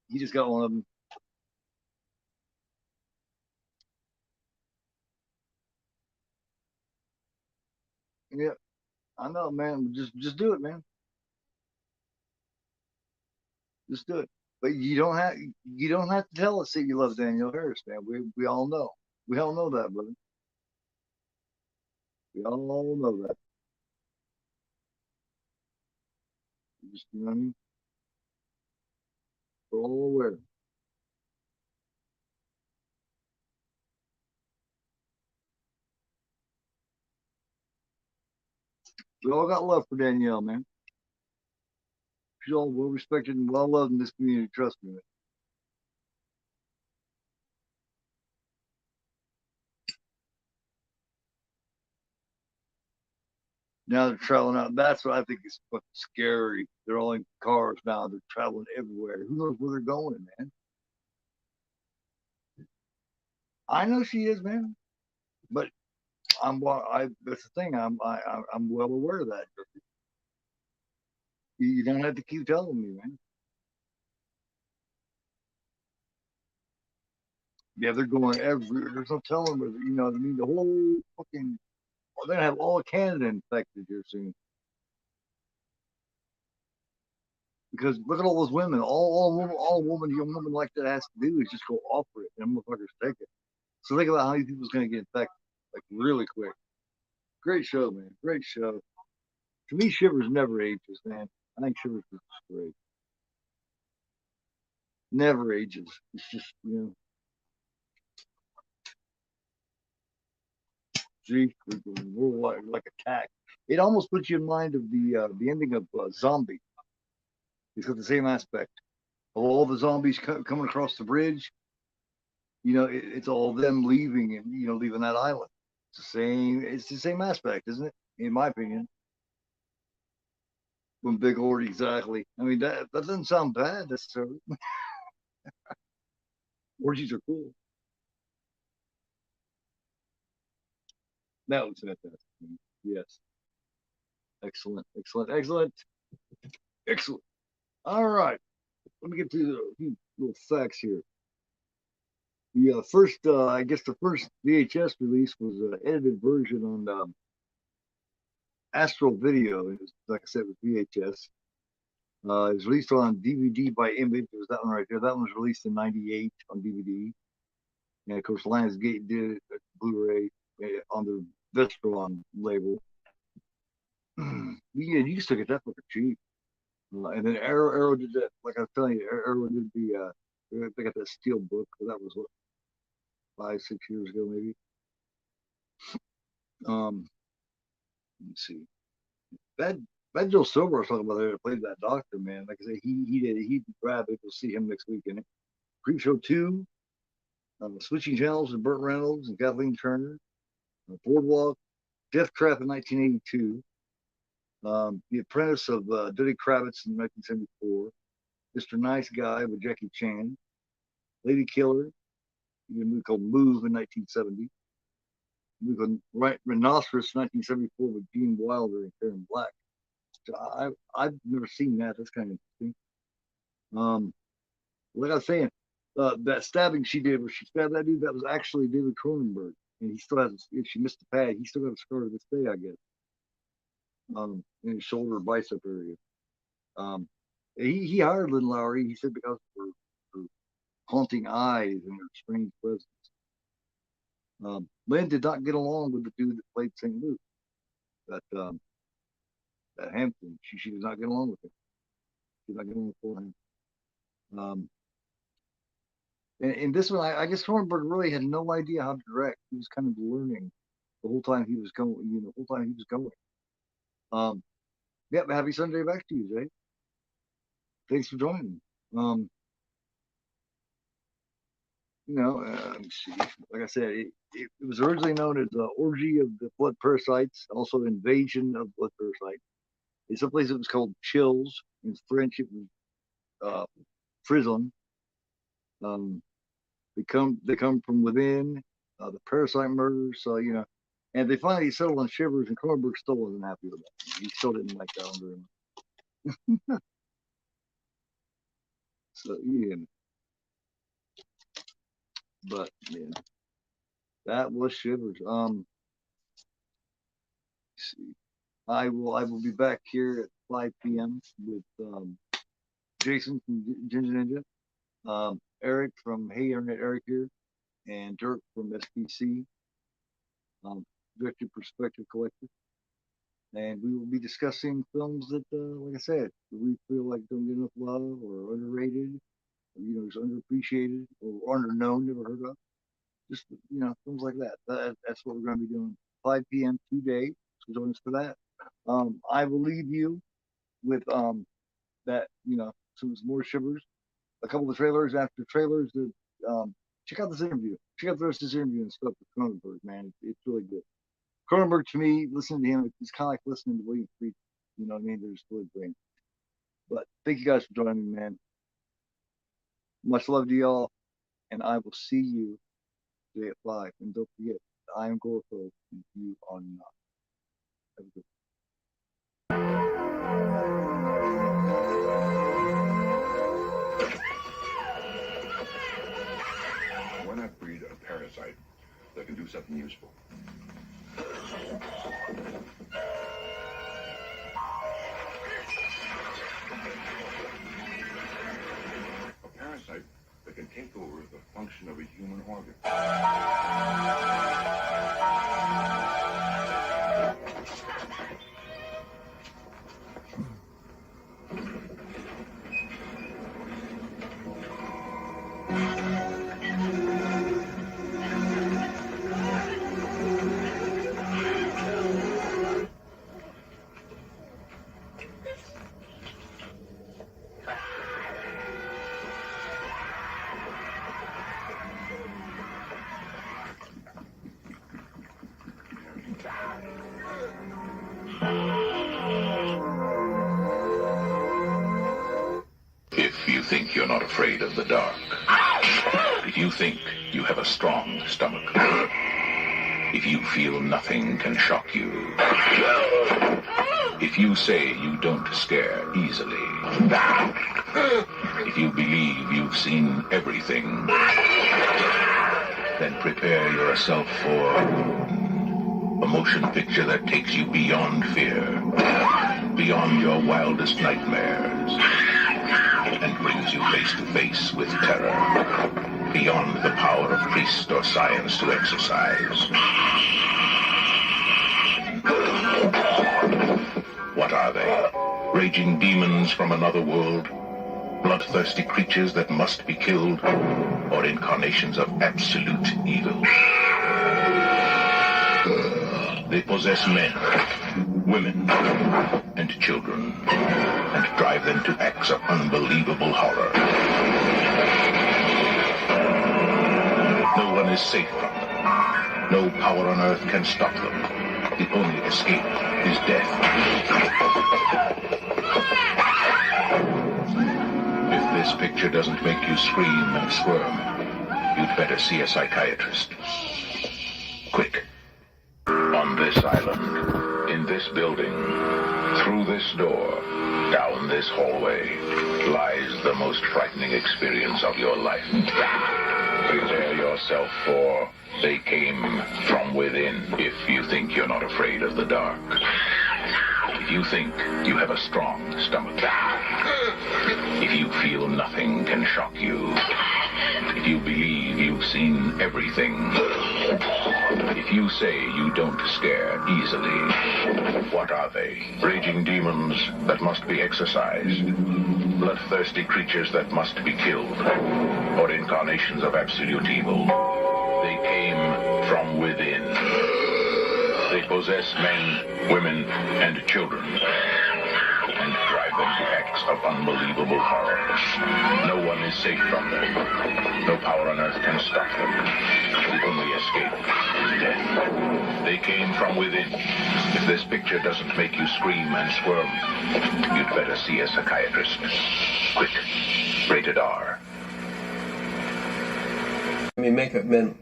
He just got one of them. Yeah, I know, man. Just do it, man. Just do it. But you don't have to tell us that you love Danielle Harris, man. We all know. We all know that, brother. We all know that. Just, you know what I mean? We're all aware. We all got love for Danielle, man. She's all well respected and well loved in this community. Trust me, man. Now they're traveling out. That's what I think is fucking scary. They're all in cars now. They're traveling everywhere. Who knows where they're going, man? I know she is, man. But that's the thing. I'm well aware of that. You don't have to keep telling me, man. Yeah, they're going everywhere. There's no telling where, you know what I mean? The whole fucking, they're going to have all of Canada infected here soon. Because look at all those women. All young woman like that has to do is just go offer it, and motherfuckers take it. So think about how many people's going to get infected, like really quick. Great show, man. Great show. To me, Shivers never ages, man. I think Shivers is great. Never ages. It's just, you know. See, we're like attacked. It almost puts you in mind of the ending of Zombie. It's got the same aspect of all the zombies coming across the bridge. You know, it's all them leaving and leaving that island. It's the same. It's the same aspect, isn't it? In my opinion. When Big Horde, exactly. I mean, that doesn't sound bad necessarily. Orgies are cool. That was fantastic. Yes. Excellent. All right. Let me get to a few little facts here. The first, I guess, the first VHS release was an edited version on Astral Video. It was, like I said, with VHS. It was released on DVD by Image. It was that one right there. That one was released in '98 on DVD. And of course, Lionsgate did it Blu-ray on the Vestron label. Yeah, you used to get that fucking cheap. And then Arrow did that. Like I was telling you, Arrow did the. They got that steel book. That was what 5, 6 years ago, maybe. Let's see. That Joe Silver I was talking about there that played that doctor, man. Like I said, he grabbed it. We'll see him next week in it. Creepshow 2, Switching Channels with Burt Reynolds and Kathleen Turner. Boardwalk, Death Trap in 1982. The Apprentice of Dudley Kravitz in 1974. Mr. Nice Guy with Jackie Chan. Lady Killer, a movie called Move in 1970. A movie called Rhinoceros 1974 with Gene Wilder and Karen Black. I've never seen that. That's kind of interesting. Like I was saying, that stabbing she did where she stabbed that dude, that was actually David Cronenberg. And he still has, if she missed the pad, he still got a scar to this day, I guess. In his shoulder bicep area. He hired Lynn Lowry, he said, because of her haunting eyes and her strange presence. Lynn did not get along with the dude that played St. Luke at Hampton. She did not get along with him. She did not get along with him. And this one, I guess Cronenberg really had no idea how to direct. He was kind of learning the whole time he was going. Yeah, happy Sunday back to you, Jay. Thanks for joining. Let me see. Like I said, it was originally known as Orgy of the Blood Parasites, also Invasion of Blood Parasites. In some places it was called Chills. In French, it was Prison. They come from within. The Parasite murders. So and they finally settled on Shivers, and Cronenberg still wasn't happy with that. He still didn't like that one very much. So but that was Shivers. Let's see. I will be back here at 5 p.m. with Jason from Ginger Ninja, Eric from Hey Internet Eric here, and Dirk from SPC, Director Perspective Collective. And we will be discussing films that, like I said, we feel like don't get enough love or underrated, or, just underappreciated or underknown, never heard of. Just, films like that. That's what we're going to be doing. 5 p.m. today. So join us for that. I will leave you with that, some more Shivers. A couple of trailers. After trailers, check out this interview. Check out the rest of this interview and stuff with Cronenberg, man. It's really good. Cronenberg, to me, listening to him, it's kind of like listening to William Friedkin. You know what I mean? They're just really great. But thank you guys for joining me, man. Much love to y'all, and I will see you today at 5. And don't forget, I am GoreAphobes, and you are not. Have a good Why not breed a parasite that can do something useful? A parasite that can take over the function of a human organ. If you think you're not afraid of the dark, if you think you have a strong stomach, if you feel nothing can shock you, if you say you don't scare easily, if you believe you've seen everything, then prepare yourself for a motion picture that takes you beyond fear, beyond your wildest nightmares, and brings you face to face with terror, beyond the power of priest or science to exercise. What are they? Raging demons from another world? bloodthirsty creatures that must be killed, or incarnations of absolute evil. They possess men, women, and children, and drive them to acts of unbelievable horror. No one is safe from them. No power on earth can stop them. The only escape is death. If this picture doesn't make you scream and squirm, you'd better see a psychiatrist. Quick. On this island, in this building, through this door, down this hallway, lies the most frightening experience of your life. Prepare yourself for They Came From Within if you think you're not afraid of the dark. If you think you have a strong stomach. If you feel nothing can shock you. If you believe you've seen everything. If you say you don't scare easily. What are they? Raging demons that must be exorcised. Bloodthirsty creatures that must be killed. Or incarnations of absolute evil. They came from within. They possess men, women, and children, and drive them to acts of unbelievable horror. No one is safe from them. No power on earth can stop them. The only escape is death. They came from within. If this picture doesn't make you scream and squirm, you'd better see a psychiatrist. Quick. Rated R. I mean, makeup men,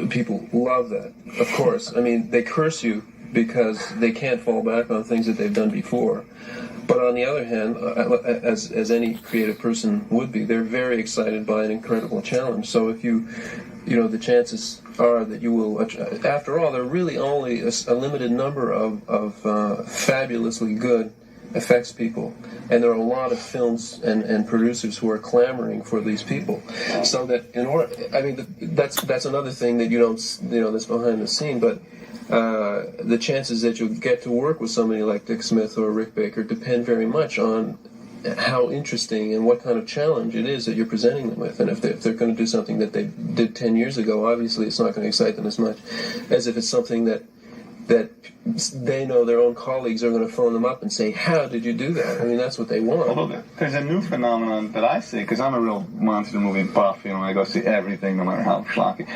people love that, of course. I mean, they curse you because they can't fall back on things that they've done before. But on the other hand, as any creative person would be, they're very excited by an incredible challenge. So if you know, the chances are that you will, after all, there are really only a limited number of fabulously good effects people, and there are a lot of films and producers who are clamoring for these people. So that in order, I mean, that's another thing that you don't, you know, that's behind the scene. But the chances that you'll get to work with somebody like Dick Smith or Rick Baker depend very much on how interesting and what kind of challenge it is that you're presenting them with. And if they're going to do something that they did 10 years ago, obviously it's not going to excite them as much as if it's something that they know their own colleagues are going to phone them up and say, how did you do that? I mean, that's what they want. Although there's a new phenomenon that I see, because I'm a real monster movie buff, you know, I go see everything, no matter how schlocky,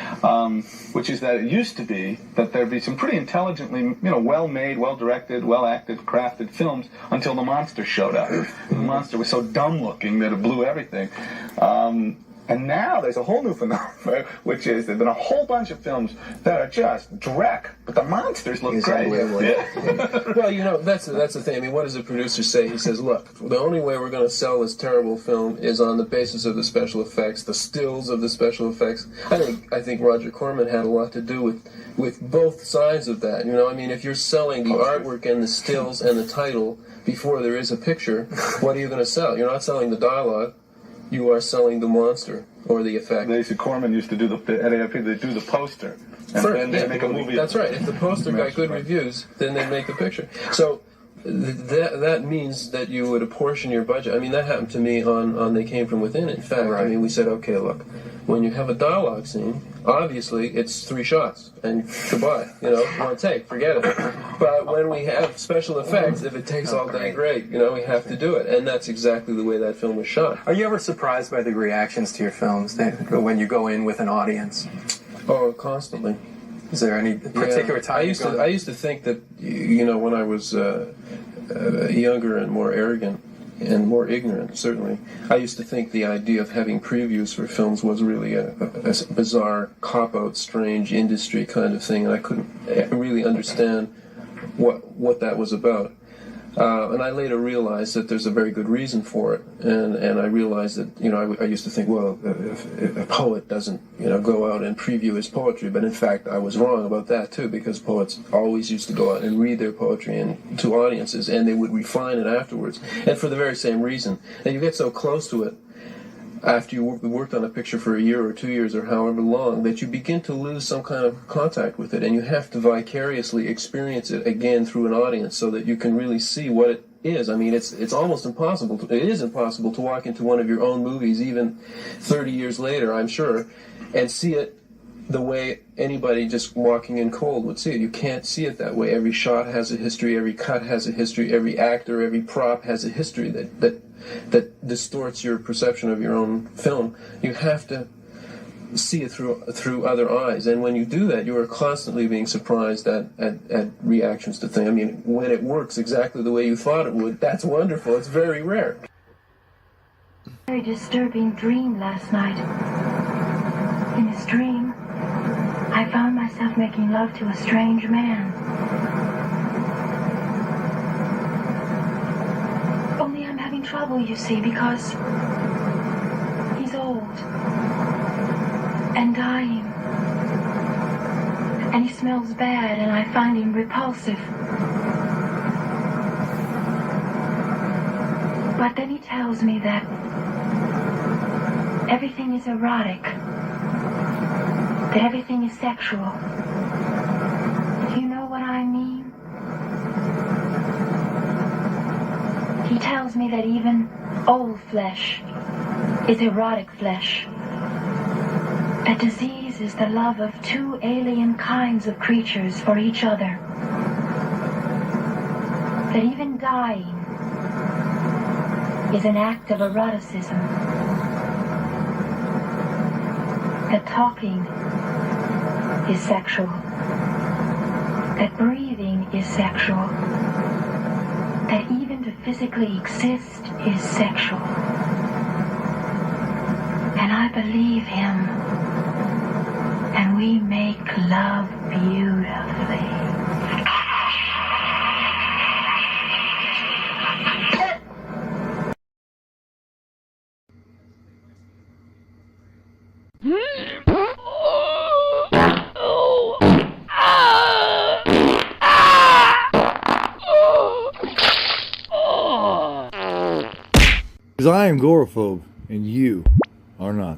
which is that it used to be that there'd be some pretty intelligently, you know, well-made, well-directed, well-acted, crafted films until the monster showed up. The monster was so dumb-looking that it blew everything. And now there's a whole new phenomenon, which is there's been a whole bunch of films that are just dreck, but the monsters look great. Yeah. Well, you know, that's the thing. I mean, what does the producer say? He says, look, the only way we're going to sell this terrible film is on the basis of the special effects, the stills of the special effects. I think Roger Corman had a lot to do with both sides of that. You know, I mean, if you're selling the artwork and the stills and the title before there is a picture, what are you going to sell? You're not selling the dialogue. You are selling the monster or the effect. They said Corman used to do they do the poster, and then they make a movie. That's right. If the poster got good reviews, then they make the picture. So that means that you would apportion your budget. I mean, that happened to me on They Came From Within. In fact, right. I mean, we said, okay, look, when you have a dialogue scene, obviously it's 3 shots and goodbye. You know, one take, forget it. But when we have special effects, if it takes all day, great. You know, we have to do it, and that's exactly the way that film was shot. Are you ever surprised by the reactions to your films when you go in with an audience? Oh, constantly. Is there any particular time? I used to think that, you know, when I was younger and more arrogant and more ignorant, certainly, I used to think the idea of having previews for films was really a bizarre, cop-out, strange industry kind of thing, and I couldn't really understand what that was about. And I later realized that there's a very good reason for it, and I realized that, you know, I used to think, well, if a poet doesn't, you know, go out and preview his poetry, but in fact I was wrong about that too, because poets always used to go out and read their poetry to audiences, and they would refine it afterwards, and for the very same reason. And you get so close to it after you worked on a picture for a year or 2 years or however long, that you begin to lose some kind of contact with it, and you have to vicariously experience it again through an audience so that you can really see what is. I mean, it's almost impossible. It is impossible to walk into one of your own movies, even 30 years later, I'm sure, and see it the way anybody just walking in cold would see it. You can't see it that way. Every shot has a history, every cut has a history, every actor, every prop has a history that distorts your perception of your own film. You have to see it through other eyes, and when you do that, you are constantly being surprised at reactions to things. I mean, when it works exactly the way you thought it would, that's wonderful. It's very rare. Very disturbing dream last night. In this dream, I found myself making love to a strange man. Only I'm having trouble, you see, because he's old and dying, and he smells bad, and I find him repulsive. But then he tells me that everything is erotic, that everything is sexual. Do you know what I mean? He tells me that even old flesh is erotic flesh. That disease is the love of two alien kinds of creatures for each other. That even dying is an act of eroticism. That talking is sexual. That breathing is sexual. That even to physically exist is sexual. And I believe him. And we make love beautifully. Because I am GoreAphobe, and you are not.